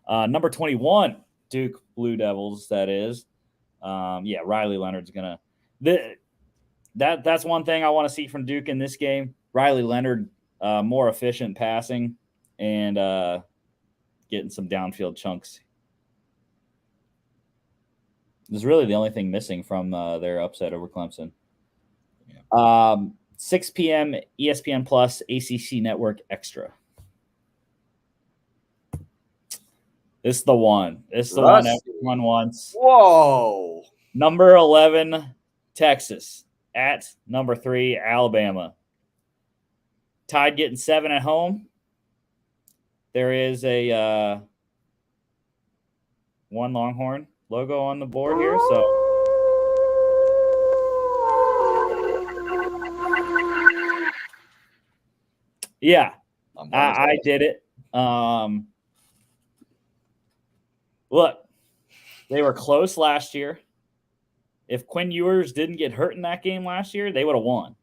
Number 21, Duke Blue Devils, that is. Yeah, Riley Leonard's gonna. That's one thing I want to see from Duke in this game. Riley Leonard, more efficient passing and getting some downfield chunks. This is really the only thing missing from their upset over Clemson. Yeah. 6 p.m. ESPN Plus, ACC Network Extra. This is the one. This is the one everyone wants. Whoa. Number 11, Texas. At number 3, Alabama. Tide getting 7 at home. There is a one Longhorn logo on the board here. So yeah, I did it. Look, they were close last year. If Quinn Ewers didn't get hurt in that game last year, they would have won.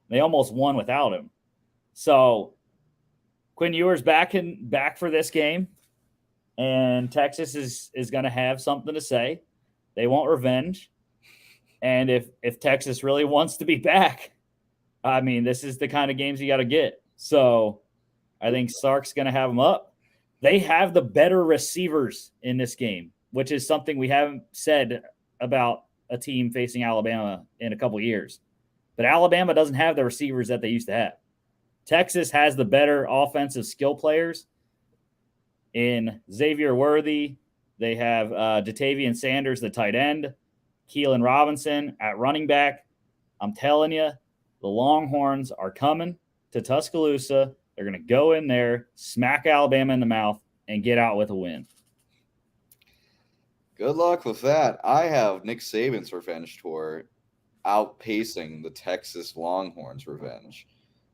They almost won without him. So Quinn Ewers back for this game, and Texas is going to have something to say. They want revenge, and if Texas really wants to be back, I mean, this is the kind of games you got to get. So I think Sark's going to have them up. They have the better receivers in this game, which is something we haven't said about a team facing Alabama in a couple years. But Alabama doesn't have the receivers that they used to have. Texas has the better offensive skill players in Xavier Worthy. They have Jatavian Sanders, the tight end, Keelan Robinson at running back. I'm telling you, the Longhorns are coming to Tuscaloosa. They're going to go in there, smack Alabama in the mouth, and get out with a win. Good luck with that. I have Nick Saban's revenge tour outpacing the Texas Longhorns' revenge.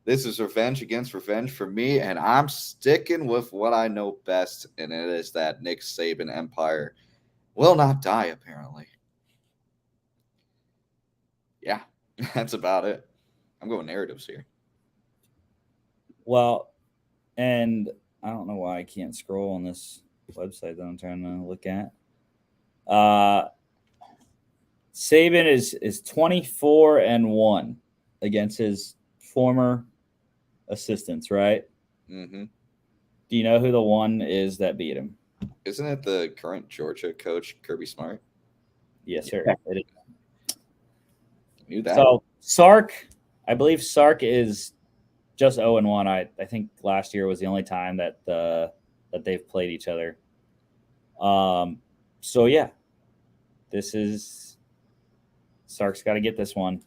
This is revenge against revenge for me, and I'm sticking with what I know best, and it is that Nick Saban empire will not die, apparently. Yeah, that's about it. I'm going narratives here. Well, and I don't know why I can't scroll on this website that I'm trying to look at. Saban is 24-1 against his former assistants, right? Mm-hmm. Do you know who the one is that beat him? Isn't it the current Georgia coach, Kirby Smart? Yes, sir. It is. Knew that. So Sark, I believe Sark is just 0-1. I think last year was the only time that that they've played each other. So yeah, this is Sark's got to get this one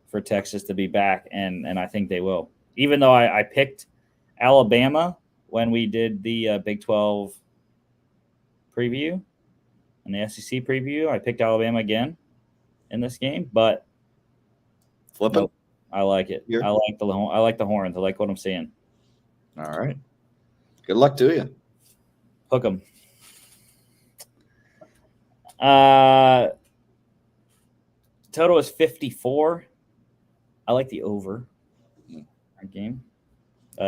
for Texas to be back, and I think they will. Even though I picked Alabama when we did the Big 12 preview and the SEC preview, I picked Alabama again in this game, but Flipping. nope, I like it. Here. I like the horns. I like what I'm seeing. All right. Good luck to you. Hook 'em. Total is 54. I like the over game,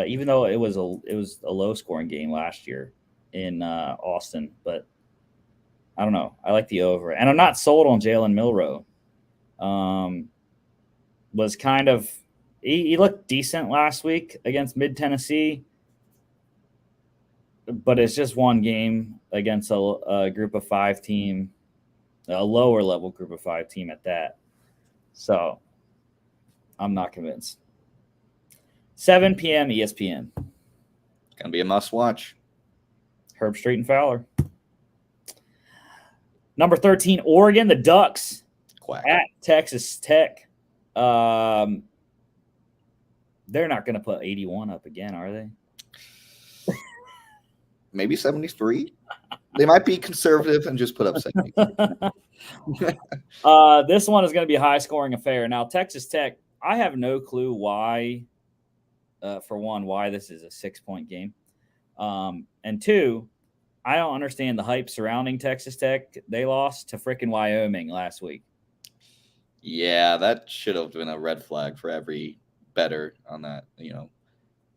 even though it was a low scoring game last year in Austin, but I don't know. I like the over, and I'm not sold on Jalen Milroe. Was kind of he looked decent last week against Mid Tennessee, but it's just one game against a group of 5 team, a lower level group of 5 team at that. So I'm not convinced. 7 p.m. ESPN. Gonna be a must watch. Herb Street and Fowler. Number 13, Oregon, the Ducks Quack. at Texas Tech. They're not going to put 81 up again, are they? Maybe 73. They might be conservative and just put up 70. This one is going to be a high-scoring affair. Now, Texas Tech, I have no clue why, for one, why this is a 6-point game. And two, I don't understand the hype surrounding Texas Tech. They lost to frickin' Wyoming last week. Yeah, that should have been a red flag for every bettor on that,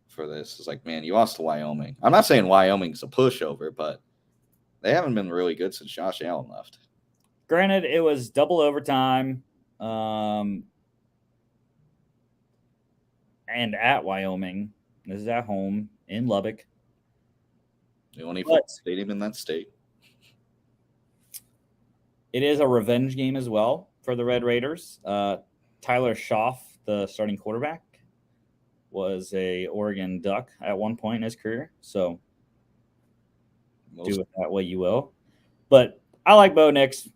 for this. It's like, man, you lost to Wyoming. I'm not saying Wyoming's a pushover, but they haven't been really good since Josh Allen left. Granted, it was double overtime and at Wyoming. This is at home in Lubbock. The only football stadium in that state. It is a revenge game as well for the Red Raiders. Tyler Schaff, the starting quarterback, was a Oregon Duck at one point in his career. So do it that way you will. But I like Bo Nix.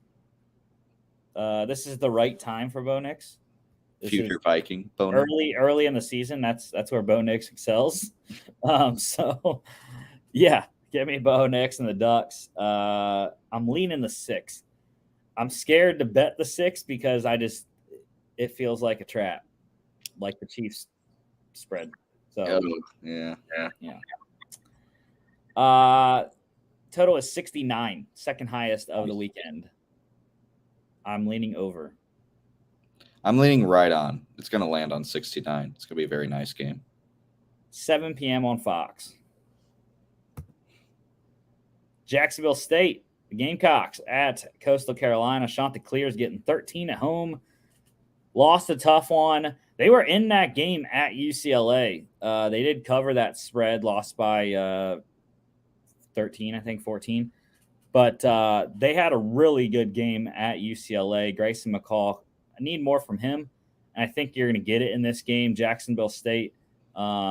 This is the right time for Bo Nix. Future Viking. Bo Nix. Early in the season, that's where Bo Nix excels. So yeah, get me Bo Nix and the Ducks. I'm leaning the 6. I'm scared to bet the 6 because it feels like a trap, like the Chiefs spread. So yeah. Total is 69, second highest of the weekend. I'm leaning over. I'm leaning right on. It's going to land on 69. It's going to be a very nice game. 7 p.m. on Fox. Jacksonville State, the Gamecocks at Coastal Carolina. Chanticleer's getting 13 at home. Lost a tough one. They were in that game at UCLA. They did cover that spread, lost by 13, I think 14. But they had a really good game at UCLA. Grayson McCall, I need more from him. And I think you're going to get it in this game. Jacksonville State,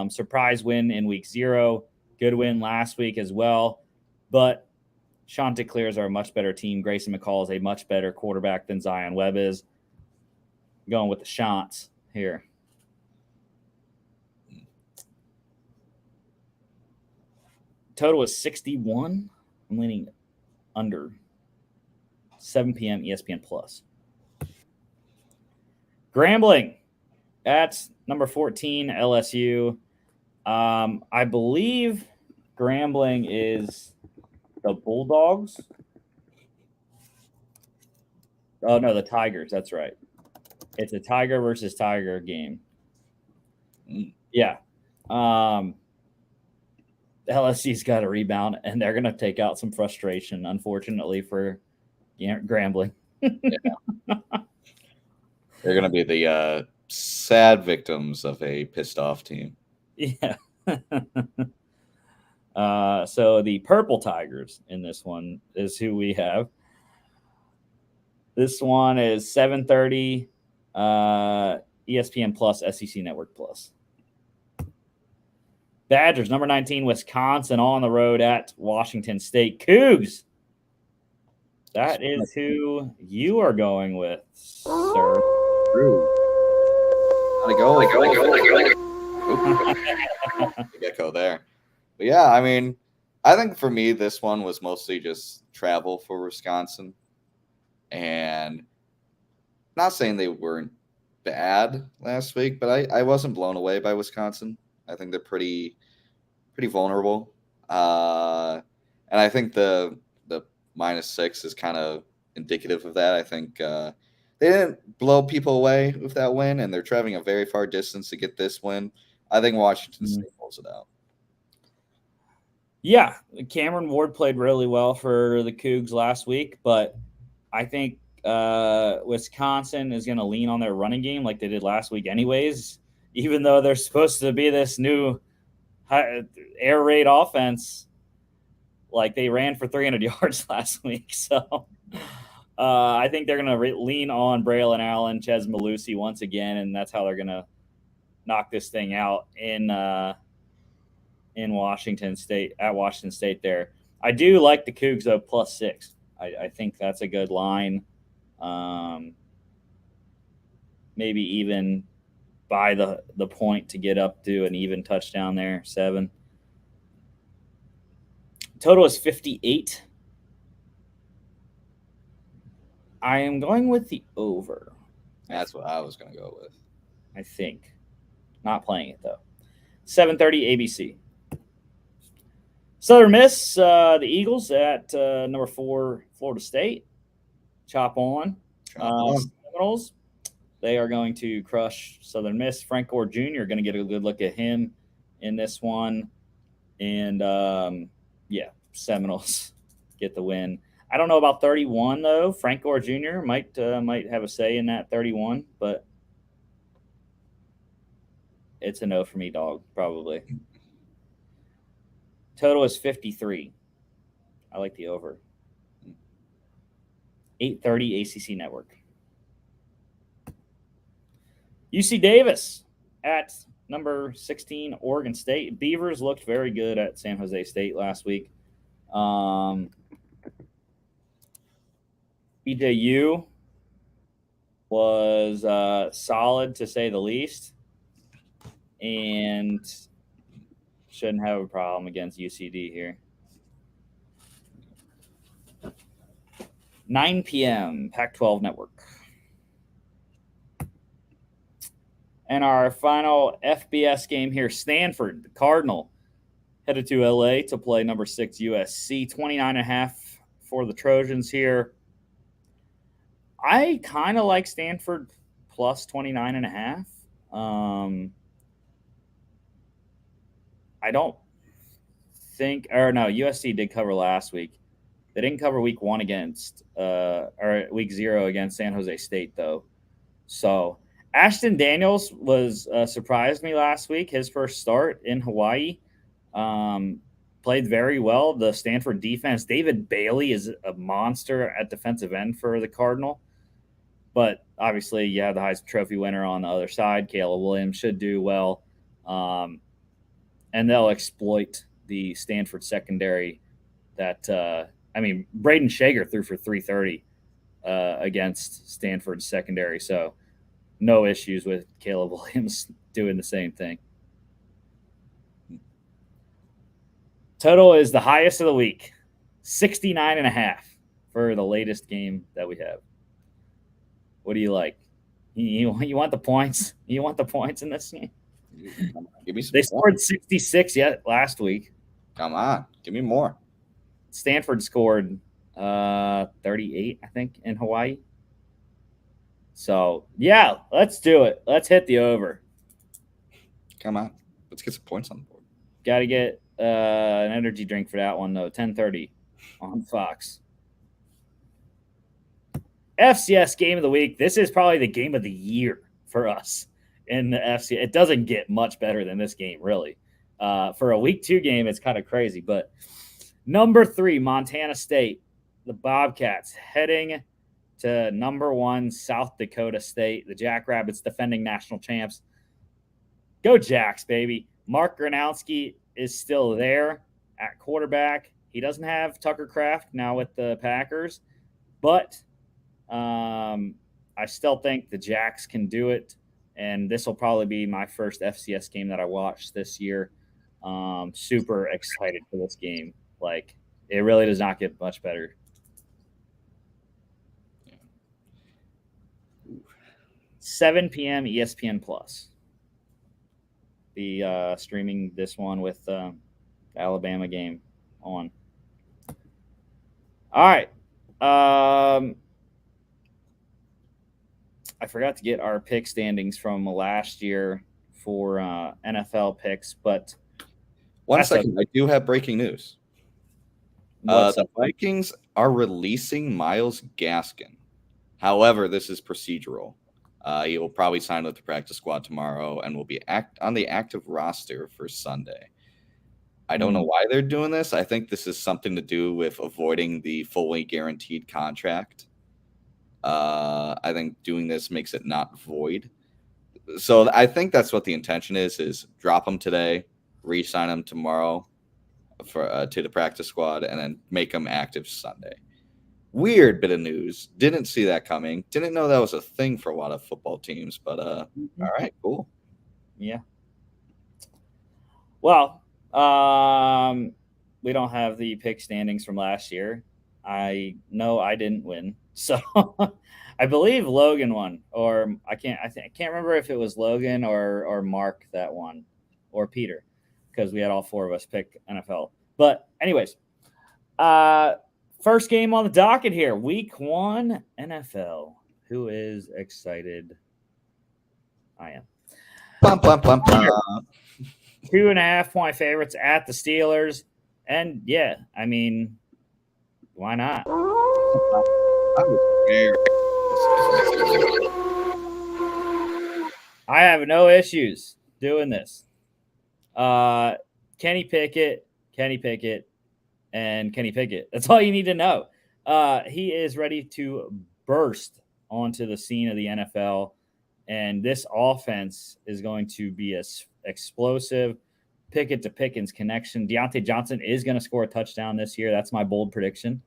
surprise win in week 0. Good win last week as well. But Chanticleers are a much better team. Grayson McCall is a much better quarterback than Zion Webb is. Going with the Chants here. Total is 61. I'm leaning under. 7 p.m. ESPN Plus. Grambling At number 14, LSU. I believe Grambling is the Bulldogs. Oh, no, the Tigers. That's right. It's a Tiger versus Tiger game. Yeah. LSU's got a rebound, and they're going to take out some frustration, unfortunately, for Grambling. Yeah. They're going to be the sad victims of a pissed off team. Yeah. So the Purple Tigers in this one is who we have. This one is 7:30, ESPN Plus, SEC Network Plus. Badgers, number 19, Wisconsin, on the road at Washington State. Cougs. That is who you are going with, sir. Gotta go. Gecko there. But yeah, I mean, I think for me, this one was mostly just travel for Wisconsin. And not saying they weren't bad last week, but I wasn't blown away by Wisconsin. I think they're pretty vulnerable. And I think the -6 is kind of indicative of that. I think they didn't blow people away with that win, and they're traveling a very far distance to get this win. I think Washington State pulls it out. Yeah, Cameron Ward played really well for the Cougs last week, but I think Wisconsin is going to lean on their running game like they did last week anyways, even though they're supposed to be this new air raid offense. Like they ran for 300 yards last week. So I think they're going to lean on Braylon Allen, Ches Malusi once again, and that's how they're going to knock this thing out in Washington State, at Washington State there. I do like the Cougs, though, +6. I think that's a good line. Maybe even by the point to get up to an even touchdown there, 7. Total is 58. I am going with the over. That's what I was going to go with. I think. Not playing it, though. 7:30 ABC. Southern Miss, the Eagles at number 4, Florida State. Chop on. Seminoles, they are going to crush Southern Miss. Frank Gore Jr. going to get a good look at him in this one. And, yeah, Seminoles get the win. I don't know about 31, though. Frank Gore Jr. might have a say in that 31, but it's a no for me, dog, probably. Total is 53. I like the over. 8:30 ACC Network. UC Davis at number 16, Oregon State. Beavers looked very good at San Jose State last week. BJU was solid, to say the least, and shouldn't have a problem against UCD here. 9 p.m. Pac-12 Network. And our final FBS game here, Stanford, the Cardinal, headed to LA to play number 6 USC. 29.5 for the Trojans here. I kind of like Stanford plus 29.5. I don't think, or no, USC did cover last week. They didn't cover week 1 against, or week 0 against San Jose State, though. So Ashton Daniels was surprised me last week. His first start in Hawaii, played very well. The Stanford defense, David Bailey is a monster at defensive end for the Cardinal. But obviously, you have the Heisman Trophy winner on the other side. Caleb Williams should do well. And they'll exploit the Stanford secondary that Braden Shager threw for 330 against Stanford's secondary. So no issues with Caleb Williams doing the same thing. Total is the highest of the week, 69.5 for the latest game that we have. What do you like? You want the points? You want the points in this game? Give me some They points. scored 66 yet last week. Come on, give me more. Stanford scored 38, I think, in Hawaii. So yeah, let's do it. Let's hit the over. Come on, let's get some points on the board. Got to get an energy drink for that one though. 10:30 on Fox. FCS game of the week. This is probably the game of the year for us in the FCS. It doesn't get much better than this game, really. For a week 2 game, it's kind of crazy. But number 3, Montana State, the Bobcats heading to number 1, South Dakota State, the Jackrabbits, defending national champs. Go Jacks, baby. Mark Gronowski is still there at quarterback. He doesn't have Tucker Kraft now with the Packers, but I still think the Jacks can do it, and this will probably be my first FCS game that I watched this year. Super excited for this game. Like, it really does not get much better. Yeah. 7 p.m. ESPN Plus. Be streaming this one with the Alabama game on. All right. I forgot to get our pick standings from last year for NFL picks, but One second, I do have breaking news. The Vikings are releasing Myles Gaskin. However, this is procedural. He will probably sign with the practice squad tomorrow and will be on the active roster for Sunday. I don't know why they're doing this. I think this is something to do with avoiding the fully guaranteed contract. I think doing this makes it not void. So I think that's what the intention is drop him today, re-sign him tomorrow for to the practice squad, and then make him active Sunday. Weird bit of news. Didn't see that coming. Didn't know that was a thing for a lot of football teams, but all right, cool. Yeah. Well, we don't have the pick standings from last year. I know I didn't win. So I believe Logan won, or I can't remember if it was Logan or Mark that won, or Peter, because we had all 4 of us pick NFL. But anyways, first game on the docket here, week 1 NFL. Who is excited? I am. Bum, bum, bum, bum. 2.5-point favorites at the Steelers. And yeah, I mean, why not? I have no issues doing this. Kenny Pickett, and Kenny Pickett. That's all you need to know. He is ready to burst onto the scene of the NFL, and this offense is going to be as explosive. Pickett to Pickens connection. Deontay Johnson is going to score a touchdown this year. That's my bold prediction.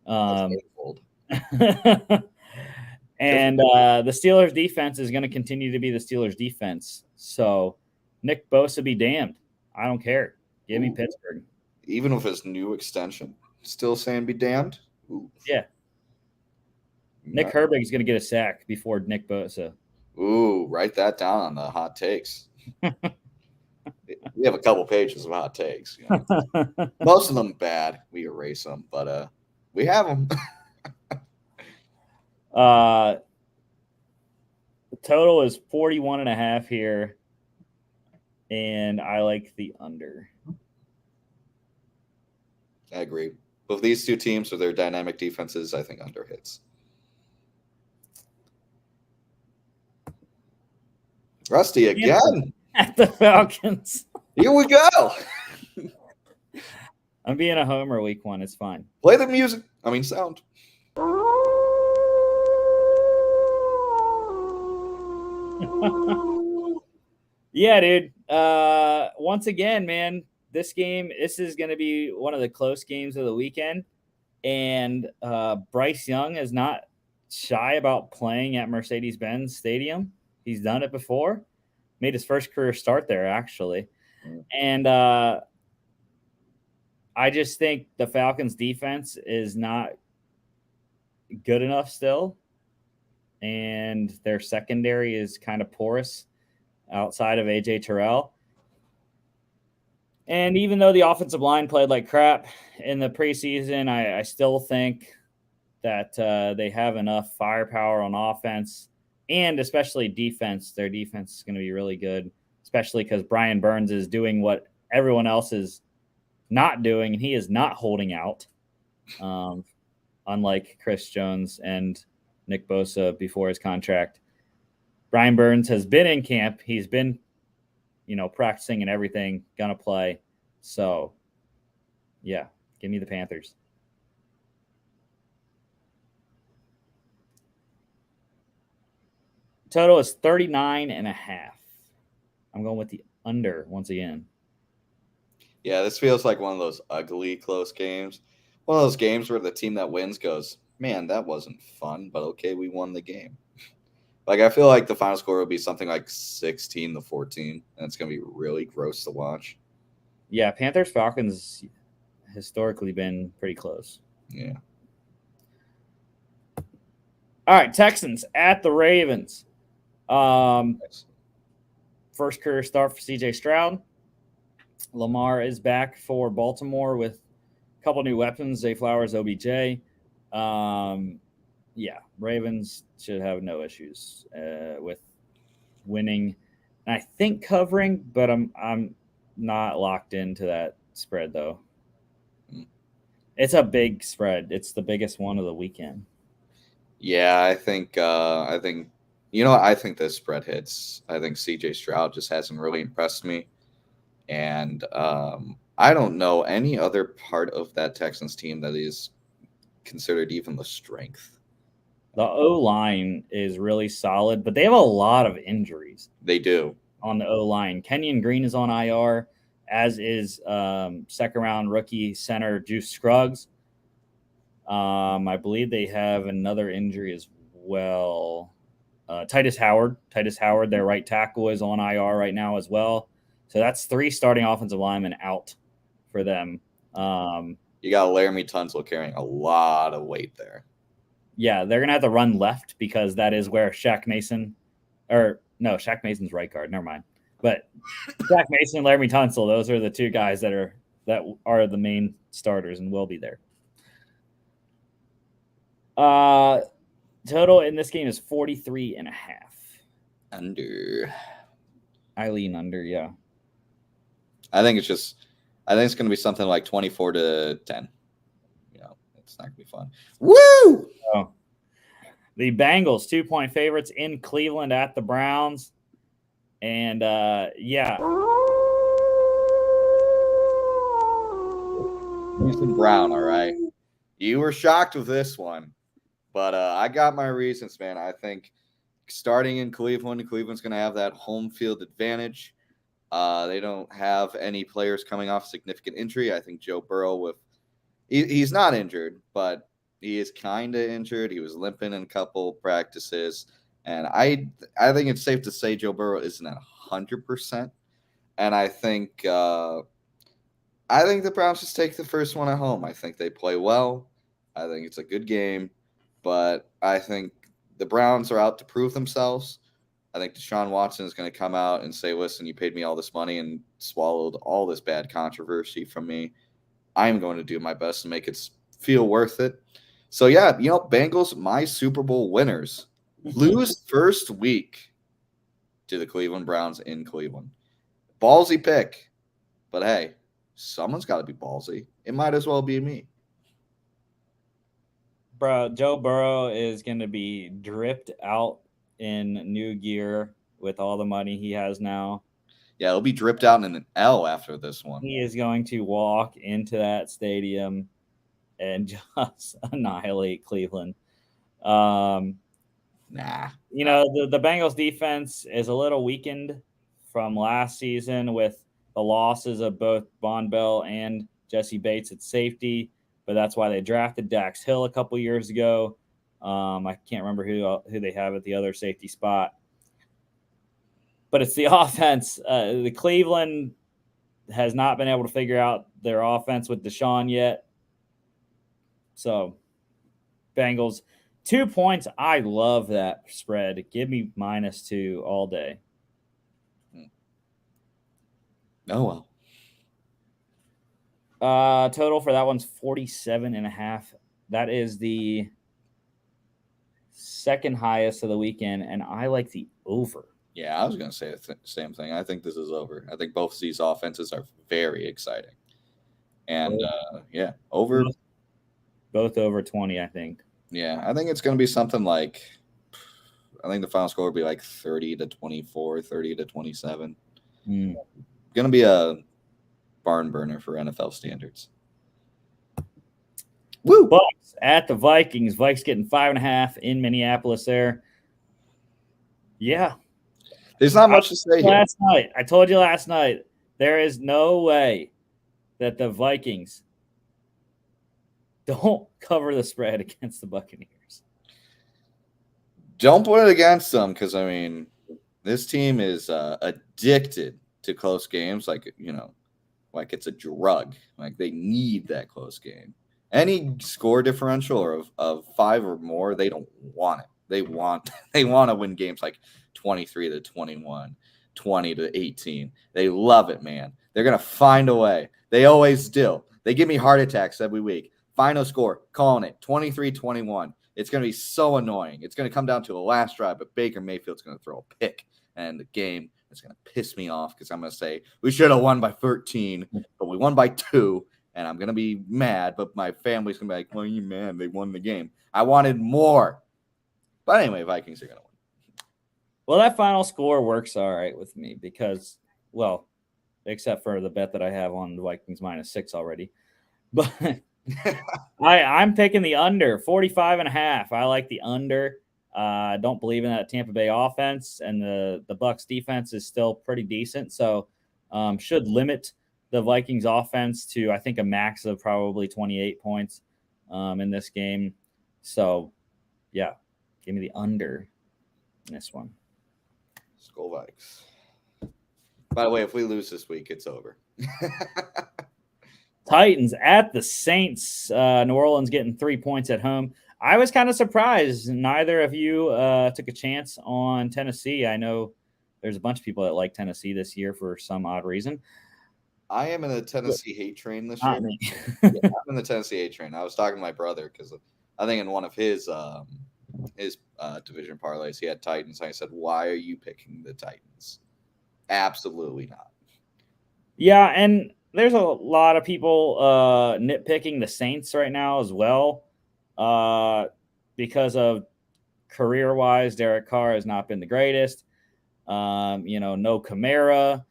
That's bold. And the Steelers defense is going to continue to be the Steelers defense. So Nick Bosa be damned. I don't care. Give me Pittsburgh. Even with his new extension, still saying be damned? Ooh. Yeah. Nick Herbig is going to get a sack before Nick Bosa. Ooh, write that down on the hot takes. We have a couple pages of hot takes. You know. Most of them bad. We erase them, but we have them. The total is 41.5 here, and I like the under. I agree. With these two teams with their dynamic defenses, I think under hits. Rusty again. At the Falcons. Here we go. I'm being a homer week 1. It's fine. Play the music. I mean, sound. Yeah, dude. Once again, man, this is going to be one of the close games of the weekend. And Bryce Young is not shy about playing at Mercedes-Benz Stadium. He's done it before. Made his first career start there, actually. And I just think the Falcons' defense is not good enough still. and their secondary is kind of porous outside of AJ Terrell. And even though the offensive line played like crap in the preseason, I still think that they have enough firepower on offense and especially defense. Their defense is going to be really good, especially because Brian Burns is doing what everyone else is not doing, and he is not holding out, unlike Chris Jones and Nick Bosa before his contract. Brian Burns has been in camp. He's been, practicing and everything, gonna play. So, yeah, give me the Panthers. Total is 39.5. I'm going with the under once again. Yeah, this feels like one of those ugly close games. One of those games where the team that wins goes, man, that wasn't fun, but okay, we won the game. Like, I feel like the final score will be something like 16-14, and it's going to be really gross to watch. Yeah, Panthers Falcons historically been pretty close. Yeah. All right, Texans at the Ravens. First career start for CJ Stroud. Lamar is back for Baltimore with a couple new weapons, Zay Flowers, OBJ. Yeah, Ravens should have no issues with winning. And I think covering, but I'm not locked into that spread though. It's a big spread. It's the biggest one of the weekend. Yeah, I think I think this spread hits. I think CJ Stroud just hasn't really impressed me. And I don't know any other part of that Texans team that is considered even the strength. The O line is really solid, but they have a lot of injuries. They do. On the O line. Kenyon Green is on IR, as is second round rookie center Juice Scruggs. I believe they have another injury as well. Titus Howard, their right tackle, is on IR right now as well. So that's 3 starting offensive linemen out for them. You got Laramie Tunsil carrying a lot of weight there. Yeah, they're going to have to run left because that is where Shaq Mason's right guard. Never mind. But Shaq Mason and Laramie Tunsil, those are the 2 guys that are the main starters and will be there. Total in this game is 43.5. Under. I lean under, yeah. I think it's going to be something like 24-10. It's not going to be fun. Woo! Oh. The Bengals 2-point favorites in Cleveland at the Browns. And yeah. Houston Brown, all right. You were shocked with this one. But I got my reasons, man. I think starting in Cleveland's going to have that home field advantage. They don't have any players coming off significant injury. I think Joe Burrow he's not injured, but he is kind of injured. He was limping in a couple practices. And I think it's safe to say Joe Burrow isn't at 100%. And I think the Browns just take the first one at home. I think they play well. I think it's a good game. But I think the Browns are out to prove themselves. I think Deshaun Watson is going to come out and say, listen, you paid me all this money and swallowed all this bad controversy from me. I'm going to do my best to make it feel worth it. So, yeah, Bengals, my Super Bowl winners, lose first week to the Cleveland Browns in Cleveland. Ballsy pick. But, hey, someone's got to be ballsy. It might as well be me. Bro, Joe Burrow is going to be dripped out in new gear with all the money he has now. Yeah, it'll be dripped out in an L after this one. He is going to walk into that stadium and just annihilate Cleveland. Nah. The Bengals defense is a little weakened from last season with the losses of both Von Bell and Jesse Bates at safety. But that's why they drafted Dax Hill a couple years ago. I can't remember who they have at the other safety spot. But it's the offense. The Cleveland has not been able to figure out their offense with Deshaun yet. So, Bengals 2 points. I love that spread. Give me -2 all day. Oh, well. Total for that one's 47.5. That is the second highest of the weekend, and I like the over. Yeah, I was going to say the same thing. I think this is over. I think both of these offenses are very exciting. And yeah, over. Both over 20, I think. Yeah, I think it's going to be something like, I think the final score will be like 30-24, 30-27. Going to be a barn burner for NFL standards. Woo! Bucks at the Vikings. Vikes getting 5.5 in Minneapolis there. Yeah. There's not much to say here. I told you last night, there is no way that the Vikings don't cover the spread against the Buccaneers. Don't put it against them because, I mean, this team is addicted to close games like it's a drug. Like they need that close game. Any score differential of 5 or more, they don't want it. They want to win games like 23-21, 20-18. They love it, man. They're going to find a way. They always do. They give me heart attacks every week. Final score, calling it 23-21. It's going to be so annoying. It's going to come down to a last drive, but Baker Mayfield's going to throw a pick, and the game is going to piss me off because I'm going to say, we should have won by 13, but we won by 2, and I'm going to be mad, but my family's going to be like, well, you mad? They won the game. I wanted more. But anyway, Vikings are going to win. Well, that final score works all right with me because, well, except for the bet that I have on the Vikings -6 already. But I'm picking the under, 45.5. I like the under. I don't believe in that Tampa Bay offense, and the Bucks defense is still pretty decent. So should limit the Vikings offense to, I think, a max of probably 28 points in this game. So, yeah, give me the under in this one. Skull Vikes. By the way, if we lose this week, it's over. Titans at the Saints. New Orleans getting 3 points at home. I was kind of surprised. Neither of you took a chance on Tennessee. I know there's a bunch of people that like Tennessee this year for some odd reason. I am in the Tennessee hate train this year. Yeah, I'm in the Tennessee hate train. I was talking to my brother because I think in one of his division parlays, he had Titans. I said, why are you picking the Titans? Absolutely not. Yeah, and there's a lot of people nitpicking the Saints right now as well because of career-wise, Derek Carr has not been the greatest. No Kamara.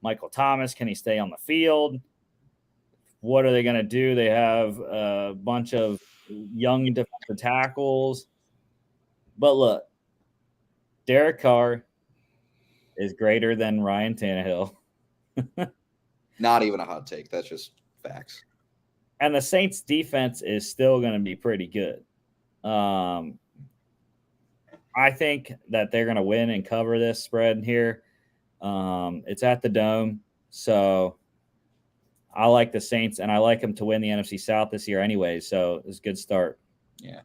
Michael Thomas, can he stay on the field? What are they going to do? They have a bunch of young defensive tackles. But look, Derek Carr is greater than Ryan Tannehill. Not even a hot take. That's just facts. And the Saints defense is still going to be pretty good. I think that they're going to win and cover this spread here. It's at the Dome. So I like the Saints, and I like them to win the NFC South this year anyway. So it's a good start. Yeah.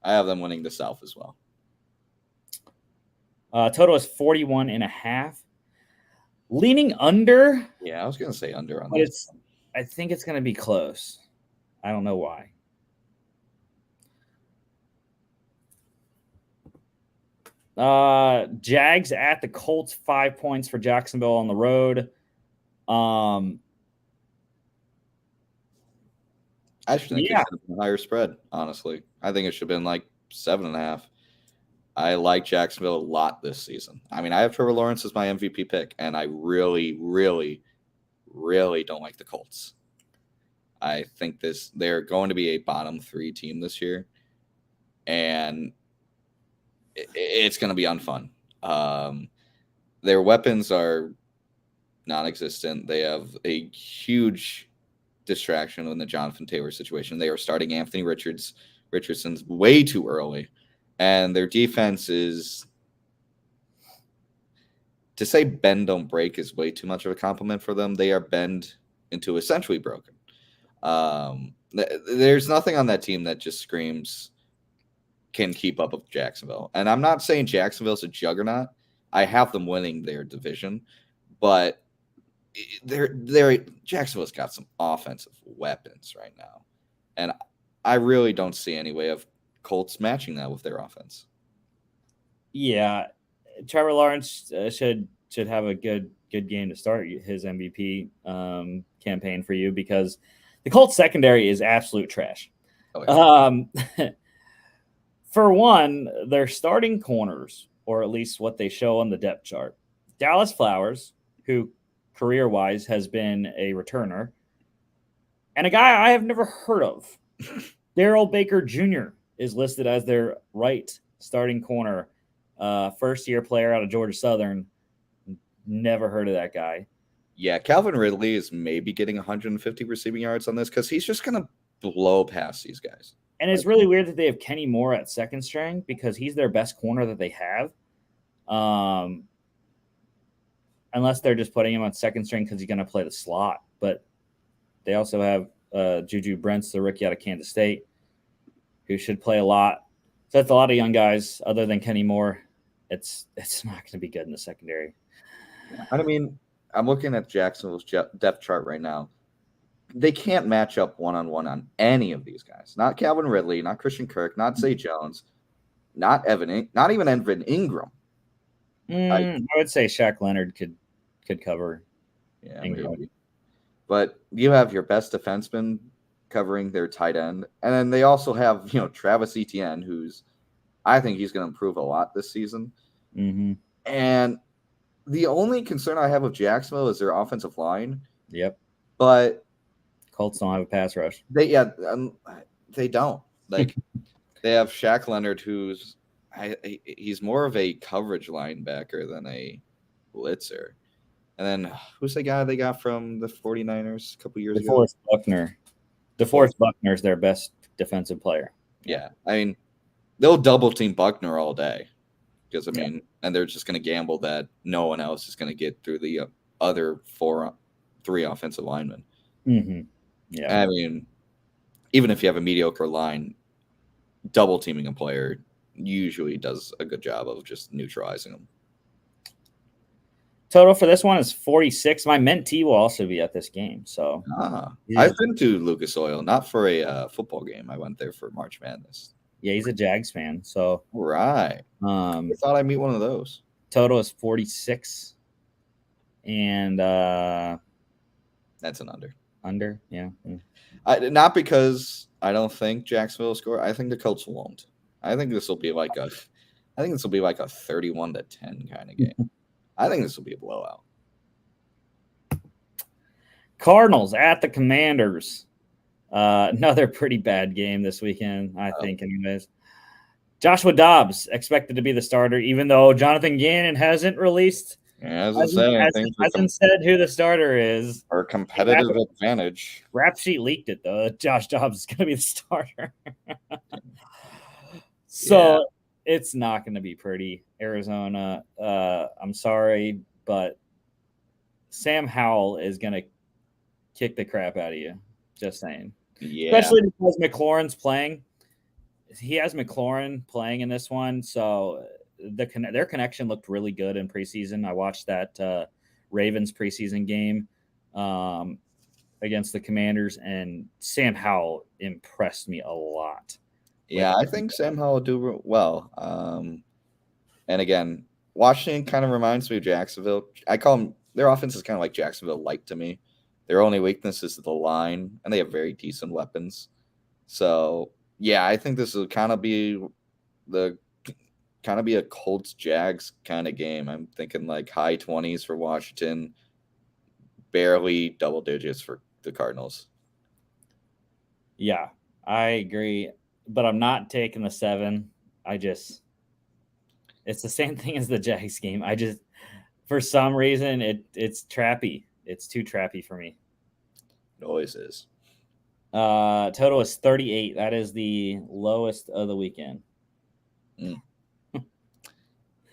I have them winning the South as well. Total is 41.5. Leaning under. Yeah, I was going to say under on this. I think it's going to be close. I don't know why. Jags at the Colts, 5 points for Jacksonville on the road. I actually think it should have been a higher spread, honestly. I think it should have been like 7.5. I like Jacksonville a lot this season. I mean, I have Trevor Lawrence as my MVP pick, and I really, really, really don't like the Colts. I think they're going to be a bottom 3 team this year, and it's going to be unfun. Their weapons are non-existent. They have a huge distraction in the Jonathan Taylor situation. They are starting Anthony Richardson's way too early. And their defense is, to say bend don't break is way too much of a compliment for them. They are bend into essentially broken. There's nothing on that team that just screams can keep up with Jacksonville. And I'm not saying Jacksonville's a juggernaut. I have them winning their division, but they're Jacksonville's got some offensive weapons right now, and I really don't see any way of Colts matching that with their offense. Yeah, Trevor Lawrence should have a good game to start his MVP campaign for you, because the Colts secondary is absolute trash. Oh, yeah. For one, their starting corners, or at least what they show on the depth chart, Dallas Flowers, who career-wise has been a returner, and a guy I have never heard of, Daryl Baker Jr., is listed as their right starting corner. First-year player out of Georgia Southern. Never heard of that guy. Yeah, Calvin Ridley is maybe getting 150 receiving yards on this because he's just going to blow past these guys. And it's really weird that they have Kenny Moore at second string, because he's their best corner that they have. Unless they're just putting him on second string because he's going to play the slot. But they also have Juju Brents, the rookie out of Kansas State, who should play a lot. So that's a lot of young guys other than Kenny Moore. It's not going to be good in the secondary. I mean, I'm looking at Jacksonville's depth chart right now. They can't match up one-on-one on any of these guys. Not Calvin Ridley, not Christian Kirk, not Zay Jones, not even Evan Ingram. I would say Shaq Leonard could cover. Yeah, maybe. But you have your best defenseman covering their tight end, and then they also have Travis Etienne, I think he's going to improve a lot this season. Mm-hmm. And the only concern I have with Jacksonville is their offensive line. Yep. But Colts don't have a pass rush. They don't. Like, they have Shaq Leonard, he's more of a coverage linebacker than a blitzer. And then who's the guy they got from the 49ers a couple years ago? DeForest Buckner. DeForest Buckner is their best defensive player. Yeah. I mean, they'll double team Buckner all day. Because, and they're just going to gamble that no one else is going to get through the other three offensive linemen. Mm-hmm. Yeah. I mean, even if you have a mediocre line, double teaming a player usually does a good job of just neutralizing them. Total for this one is 46. My mentee will also be at this game. So I've been to Lucas Oil, not for a football game. I went there for March Madness. Yeah, he's a Jags fan. So right. I thought I'd meet one of those. Total is 46. And that's an under. Under, yeah. Not because I don't think Jacksonville will score. I think the Colts won't. I think this will be like a 31-10 kind of game. I think this will be a blowout. Cardinals at the Commanders. Another pretty bad game this weekend, I think, anyways. Joshua Dobbs expected to be the starter, even though Jonathan Gannon hasn't released. Yeah, hasn't said who the starter is. Our competitive advantage. Rap sheet leaked it, though. Josh Dobbs is going to be the starter. So it's not going to be pretty. Arizona, I'm sorry, but Sam Howell is going to kick the crap out of you. Just saying. Yeah. Especially because McLaurin's playing. He has McLaurin playing in this one, so their connection looked really good in preseason. I watched that Ravens preseason game against the Commanders, and Sam Howell impressed me a lot. Yeah, I think Sam Howell will do well. And again, Washington kind of reminds me of Jacksonville. I call them, their offense is kind of like Jacksonville light to me. Their only weakness is the line, and they have very decent weapons. So yeah, I think this will kind of be a Colts Jags kind of game. I'm thinking like high 20s for Washington, barely double digits for the Cardinals. Yeah, I agree, but I'm not taking the 7. It's the same thing as the Jags game. For some reason, it's trappy. It's too trappy for me. It always is. Total is 38. That is the lowest of the weekend.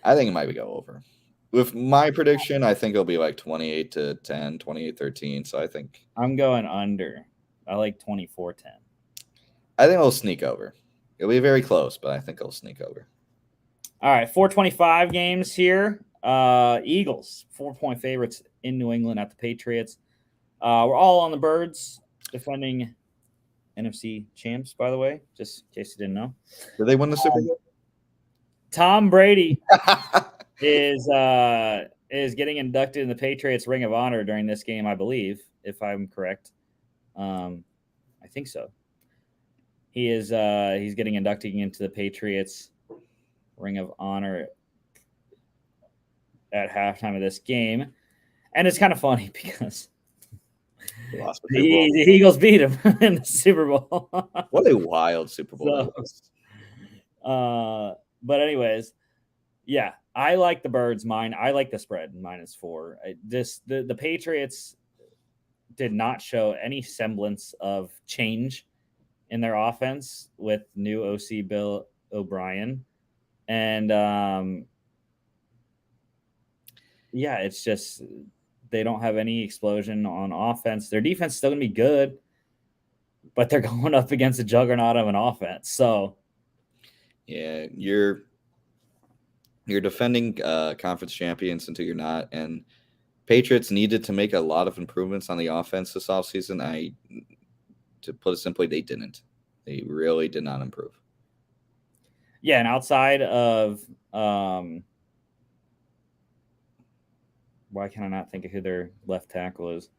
I think it might go over. With my prediction, I think it'll be like 28-10, 28-13. So I think I'm going under. I like 24-10. I think it'll sneak over. It'll be very close, but I think it'll sneak over. All right, 425 games here. Eagles, 4-point favorites in New England at the Patriots. We're all on the Birds, defending NFC champs, by the way, just in case you didn't know. Did they win the Super Bowl? Tom Brady is getting inducted in the Patriots Ring of Honor during this game, I believe, if I'm correct. I think so. He's getting inducted into the Patriots Ring of Honor at halftime of this game, and it's kind of funny because the Eagles beat him in the Super Bowl. What a wild Super Bowl that was. But anyways, yeah, I like the Birds. I like the spread -4. The Patriots did not show any semblance of change in their offense with new OC Bill O'Brien. And yeah, it's just they don't have any explosion on offense. Their defense is still going to be good, but they're going up against a juggernaut of an offense. So, yeah, you're defending conference champions until you're not. And Patriots needed to make a lot of improvements on the offense this offseason. To put it simply, they didn't. They really did not improve. Yeah, and outside of why can I not think of who their left tackle is?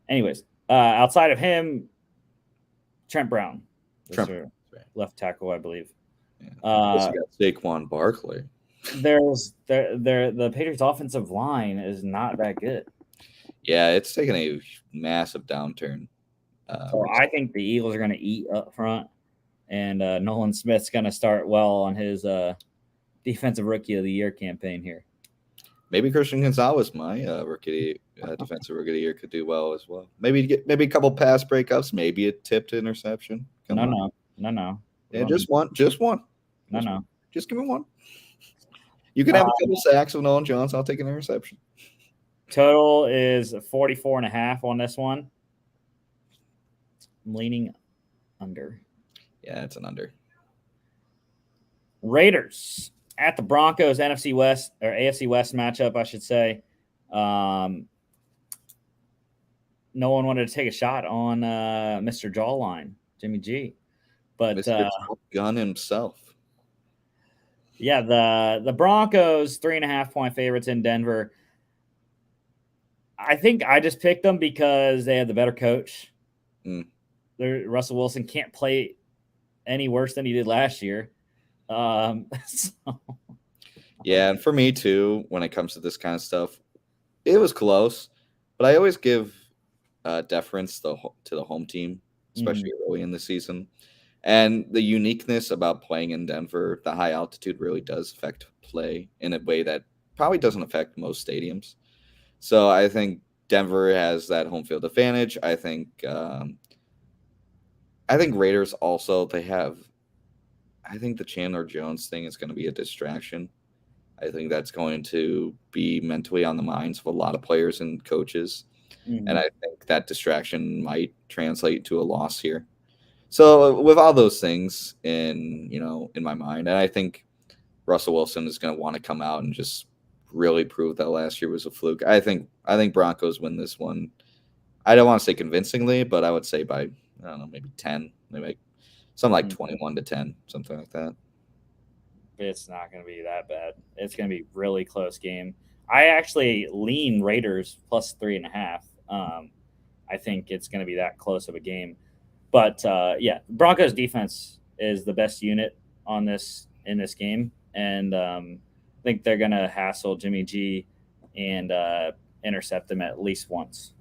Anyways, outside of him, Trent Brown. Left tackle, I believe. Yeah. Got Saquon Barkley. The Patriots' offensive line is not that good. Yeah, it's taken a massive downturn. So I think the Eagles are going to eat up front, and Nolan Smith's going to start well on his Defensive Rookie of the Year campaign here. Maybe Christian Gonzalez, my Defensive Rookie of the Year, could do well as well. Maybe a couple pass breakups, maybe a tipped interception. No. Yeah, just one. Just give me one. You can have a couple sacks with Nolan Jones. I'll take an interception. Total is 44.5 on this one. I'm leaning under. Yeah, it's an under. Raiders at the Broncos, NFC West or AFC West matchup, I should say. No one wanted to take a shot on Mr. Jawline, Jimmy G. But Mr. Gun himself. Yeah, the Broncos 3.5-point favorites in Denver. I think I just picked them because they have the better coach. Russell Wilson can't play any worse than he did last year. Yeah, and for me too, when it comes to this kind of stuff, it was close, but I always give deference to the home team, especially early in the season. And the uniqueness about playing in Denver, the high altitude really does affect play in a way that probably doesn't affect most stadiums. So I think Denver has that home field advantage. I think Raiders also, I think the Chandler Jones thing is going to be a distraction. I think that's going to be mentally on the minds of a lot of players and coaches. And I think that distraction might translate to a loss here. So with all those things in my mind, and I think Russell Wilson is going to want to come out and just really prove that last year was a fluke. I think Broncos win this one. I don't want to say convincingly, but I would say by, I don't know, maybe 10, maybe something like 21-10, something like that. It's not going to be that bad. It's going to be a really close game. I actually lean Raiders plus 3.5. I think it's going to be that close of a game. But yeah, Broncos defense is the best unit in this game, and I think they're going to hassle Jimmy G and intercept him at least once.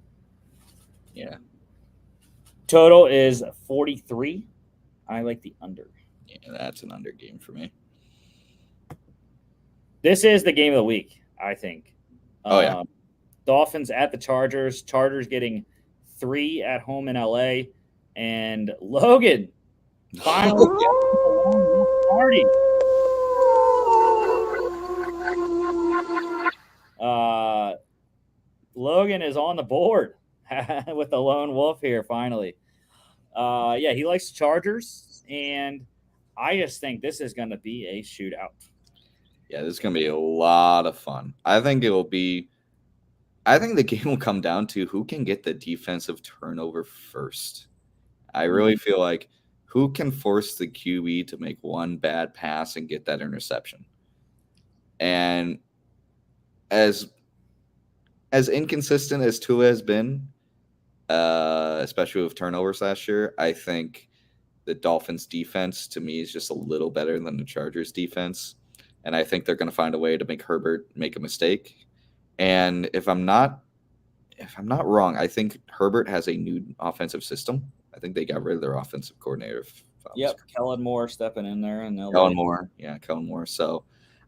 Yeah. Total is 43. I like the under. Yeah, that's an under game for me. This is the game of the week, I think. Yeah. Dolphins at the Chargers. Chargers getting 3 at home in LA. And Logan finally party. Logan is on the board with the lone wolf here finally. Yeah, he likes the Chargers, and I just think this is going to be a shootout. Yeah, this is going to be a lot of fun. I think the game will come down to who can get the defensive turnover first. I really feel like who can force the QB to make one bad pass and get that interception. And as inconsistent as Tua has been, especially with turnovers last year, I think the Dolphins defense to me is just a little better than the Chargers defense. And I think they're going to find a way to make Herbert make a mistake. And if I'm not wrong, I think Herbert has a new offensive system. I think they got rid of their offensive coordinator. Yep, Kellen Moore stepping in there in Kellen LA. Moore. Yeah, Kellen Moore. So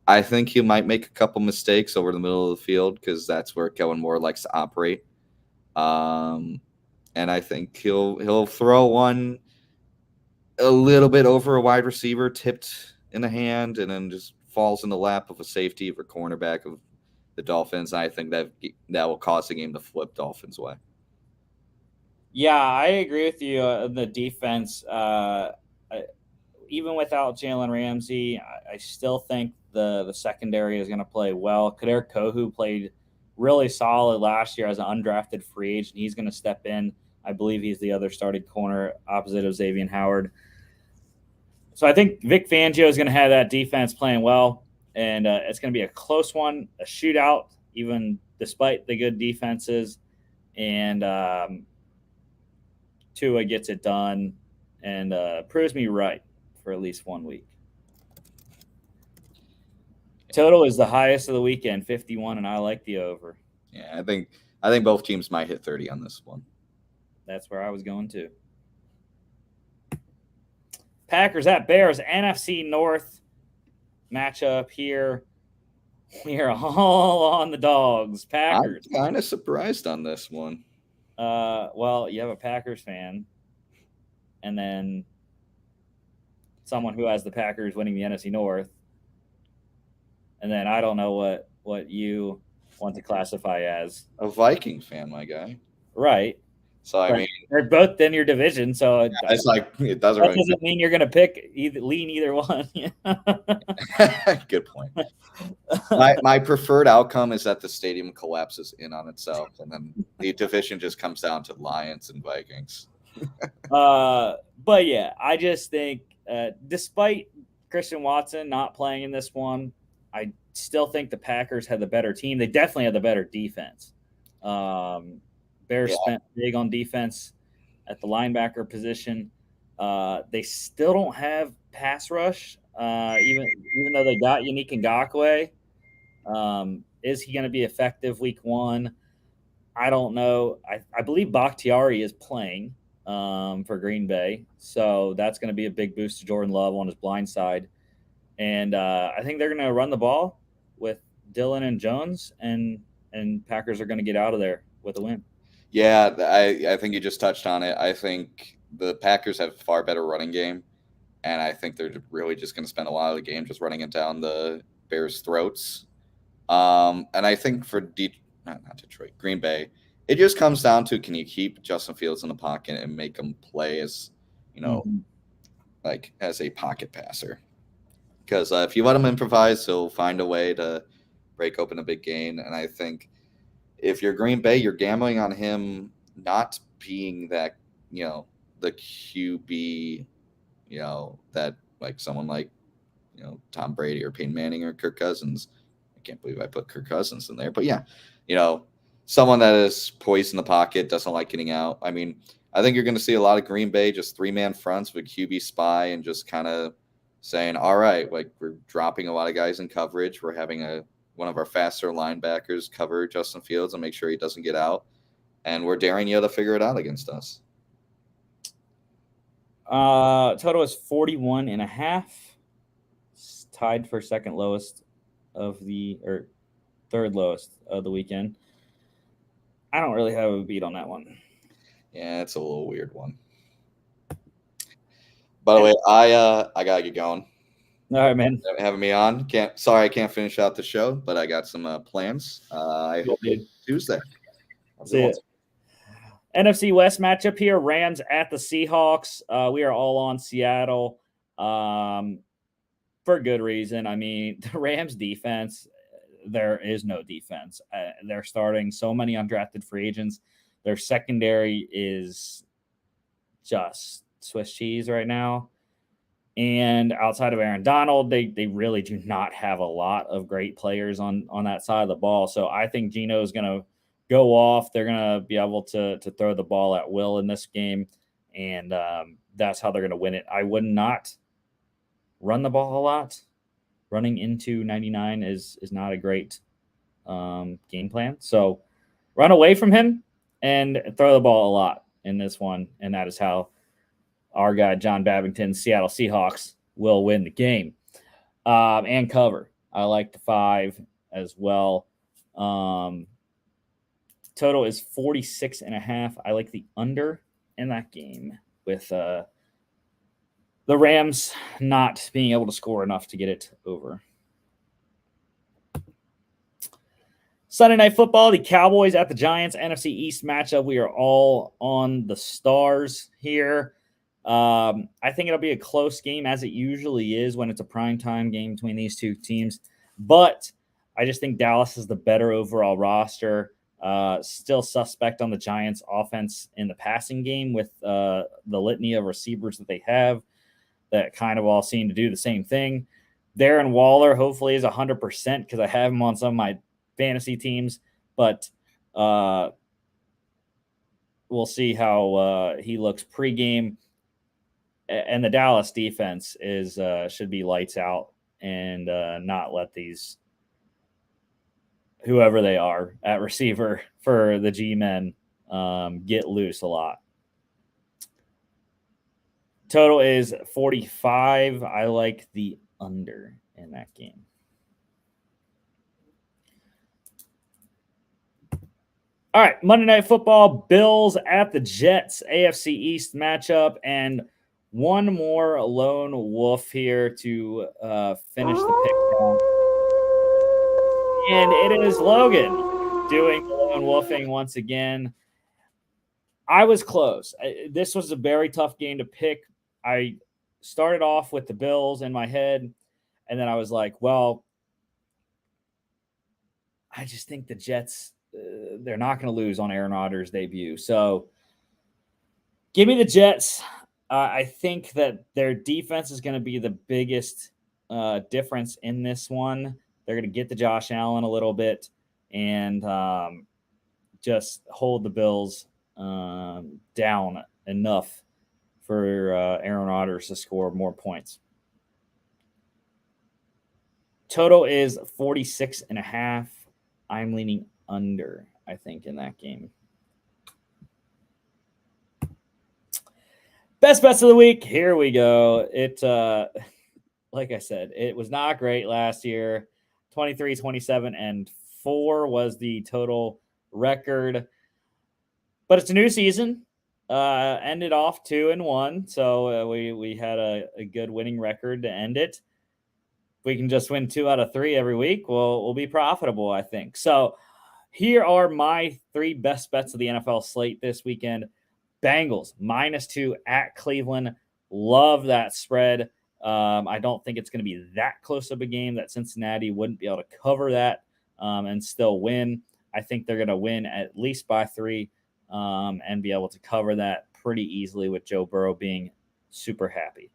I think he might make a couple mistakes over the middle of the field because that's where Kellen Moore likes to operate. And I think he'll throw one a little bit over a wide receiver, tipped in the hand, and then just falls in the lap of a safety or cornerback of the Dolphins. I think that will cause the game to flip Dolphins' way. Yeah, I agree with you. The defense, even without Jalen Ramsey, I still think the secondary is going to play well. Kader Kohu played really solid last year as an undrafted free agent. He's going to step in. I believe he's the other starting corner opposite of Xavier Howard. So I think Vic Fangio is going to have that defense playing well, and it's going to be a close one, a shootout, even despite the good defenses. And Tua gets it done and proves me right for at least 1 week. Total is the highest of the weekend, 51, and I like the over. Yeah, I think both teams might hit 30 on this one. That's where I was going to. Packers at Bears, NFC North matchup here. We are all on the dogs. Packers. I'm kind of surprised on this one. Well, you have a Packers fan, and then someone who has the Packers winning the NFC North, and then I don't know what you want to classify as A Viking fan, my guy. right. So I mean, they're both in your division, so it's like it doesn't that really doesn't mean you're going to pick lean either one. Good point. My preferred outcome is that the stadium collapses in on itself, and then the division just comes down to Lions and Vikings. But yeah, I just think despite Christian Watson not playing in this one, I still think the Packers had the better team. They definitely had the better defense. Bears spent big on defense at the linebacker position. They still don't have pass rush, even though they got Yannick Ngakoue. Is he going to be effective week 1? I don't know. I believe Bakhtiari is playing for Green Bay, so that's going to be a big boost to Jordan Love on his blind side. And I think they're going to run the ball with Dillon and Jones, and Packers are going to get out of there with a win. Yeah, I think you just touched on it. I think the Packers have a far better running game, and I think they're really just going to spend a lot of the game just running it down the Bears' throats. And I think for not Detroit, Green Bay, it just comes down to can you keep Justin Fields in the pocket and make him play as, like as a pocket passer. Because if you let him improvise, he'll find a way to break open a big gain. And I think if you're Green Bay, you're gambling on him not being that, the QB, that like someone like, Tom Brady or Peyton Manning or Kirk Cousins. I can't believe I put Kirk Cousins in there. But yeah, someone that is poised in the pocket, doesn't like getting out. I mean, I think you're going to see a lot of Green Bay just 3-man fronts with QB spy and just kind of saying, all right, like we're dropping a lot of guys in coverage. We're having one of our faster linebackers cover Justin Fields and make sure he doesn't get out. And we're daring you to figure it out against us. Total is 41.5. It's tied for second lowest or third lowest of the weekend. I don't really have a beat on that one. Yeah, it's a little weird one. By the way, I gotta get going. All right, man. Having me on. I can't finish out the show, but I got some plans. I hope Tuesday. See ya. NFC West matchup here, Rams at the Seahawks. We are all on Seattle for good reason. I mean, the Rams defense, there is no defense. They're starting so many undrafted free agents. Their secondary is just Swiss cheese right now. And outside of Aaron Donald, they really do not have a lot of great players on that side of the ball. So I think Geno is going to go off. They're going to be able to throw the ball at will in this game, and that's how they're going to win it. I would not run the ball a lot. Running into 99 is not a great game plan. So run away from him and throw the ball a lot in this one, and that is how our guy John Babington, Seattle Seahawks, will win the game and cover. I like the 5 as well. Total is 46.5. I like the under in that game with the Rams not being able to score enough to get it over. Sunday Night Football, the Cowboys at the Giants, NFC East matchup. We are all on the Stars here. I think it'll be a close game, as it usually is when it's a primetime game between these two teams. But I just think Dallas is the better overall roster. Still suspect on the Giants' offense in the passing game with the litany of receivers that they have that kind of all seem to do the same thing. Darren Waller hopefully is 100% because I have him on some of my fantasy teams, but we'll see how he looks pregame. And the Dallas defense is should be lights out and not let these whoever they are at receiver for the G-men get loose a lot. Total is 45. I like the under in that game. All right, Monday Night Football, Bills at the Jets, AFC East matchup, and one more lone wolf here to finish the pick count. And it is Logan doing the lone wolfing once again. I was close. This was a very tough game to pick. I started off with the Bills in my head, and then I was like, well, I just think the Jets, they're not going to lose on Aaron Rodgers' debut. So give me the Jets. I think that their defense is going to be the biggest difference in this one. They're going to get to Josh Allen a little bit and just hold the Bills down enough for Aaron Rodgers to score more points. Total is 46.5. I'm leaning under, I think, in that game. Best bets of the week. Here we go. It, like I said, it was not great last year. 23, 27, and 4 was the total record. But it's a new season. Ended off 2-1. So we had a good winning record to end it. If we can just win 2 out of 3 every week, we'll be profitable, I think. So here are my 3 best bets of the NFL slate this weekend. Bengals -2 at Cleveland. Love that spread. I don't think it's going to be that close of a game that Cincinnati wouldn't be able to cover that and still win. I think they're going to win at least by 3 and be able to cover that pretty easily with Joe Burrow being super happy.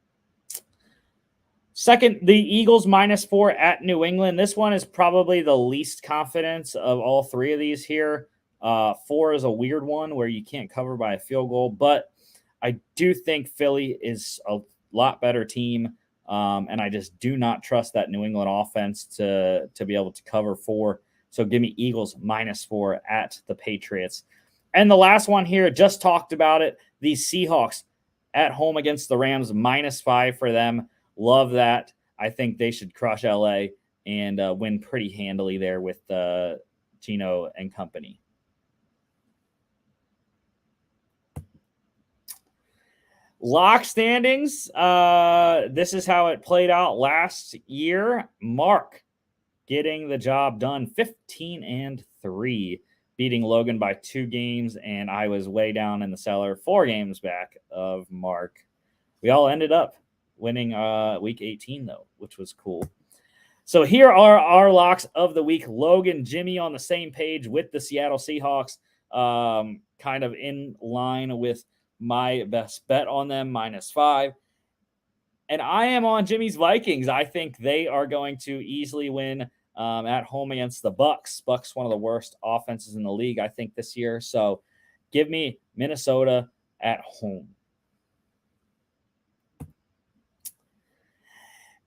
Second, the Eagles -4 at New England. This one is probably the least confidence of all 3 of these here. 4 is a weird one where you can't cover by a field goal, but I do think Philly is a lot better team, and I just do not trust that New England offense to be able to cover 4. So give me Eagles -4 at the Patriots. And the last one here, just talked about it, the Seahawks at home against the Rams, -5 for them. Love that. I think they should crush LA and win pretty handily there with Geno and company. Lock standings. This is how it played out last year. Mark getting the job done, 15-3. beating Logan by 2 games, and I was way down in the cellar 4 games back of Mark. We all ended up winning week 18, though, which was cool. So here are our locks of the week. Logan, Jimmy on the same page with the Seattle Seahawks, kind of in line with my best bet on them, -5. And I am on Jimmy's Vikings. I think they are going to easily win at home against the Bucks. Bucks, one of the worst offenses in the league, I think, this year. So give me Minnesota at home.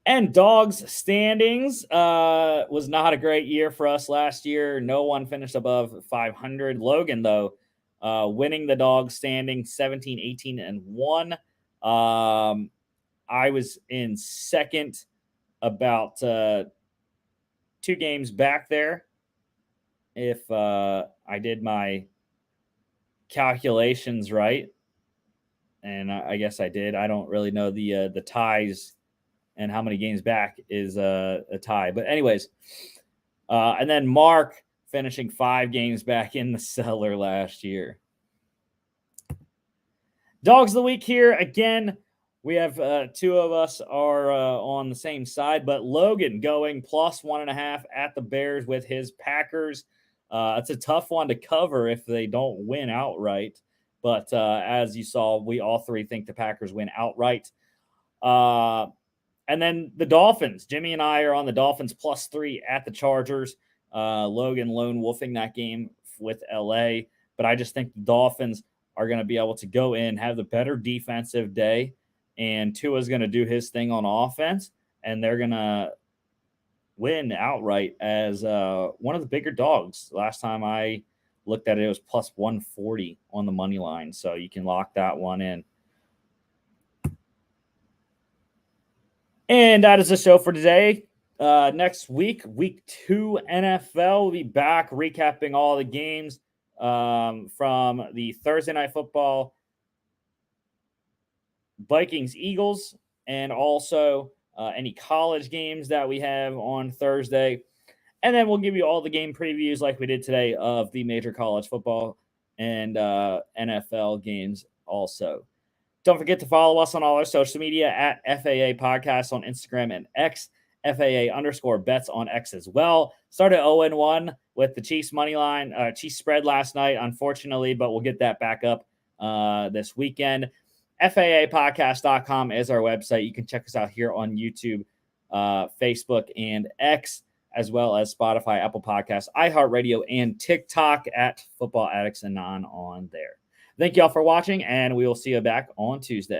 And dogs standings was not a great year for us last year. No one finished above 500. Logan, though, winning the dog standing 17, 18, and 1. I was in second, about 2 games back there, if I did my calculations right. And I guess I did. I don't really know the ties and how many games back is a tie. But anyways, and then Mark finishing 5 games back in the cellar last year. Dogs of the week here. Again, we have 2 of us are on the same side, but Logan going +1.5 at the Bears with his Packers. It's a tough one to cover if they don't win outright. But as you saw, we all 3 think the Packers win outright. And then the Dolphins. Jimmy and I are on the Dolphins +3 at the Chargers. Logan lone wolfing that game with LA. But I just think the Dolphins are going to be able to go in, have the better defensive day, and Tua's going to do his thing on offense, and they're going to win outright as one of the bigger dogs. Last time I looked at it, it was +140 on the money line, so you can lock that one in. And that is the show for today. Next week, week 2 NFL, we'll be back recapping all the games from the Thursday Night Football, Vikings, Eagles, and also any college games that we have on Thursday. And then we'll give you all the game previews like we did today of the major college football and NFL games also. Don't forget to follow us on all our social media at FAA Podcast on Instagram and X, FAA_bets on X as well. Started 0-1 with the Chiefs money line, Chiefs spread last night, unfortunately, but we'll get that back up this weekend. FAApodcast.com is our website. You can check us out here on YouTube, Facebook, and X, as well as Spotify, Apple Podcasts, iHeartRadio, and TikTok at Football Addicts Anon on there. Thank you all for watching, and we will see you back on Tuesday.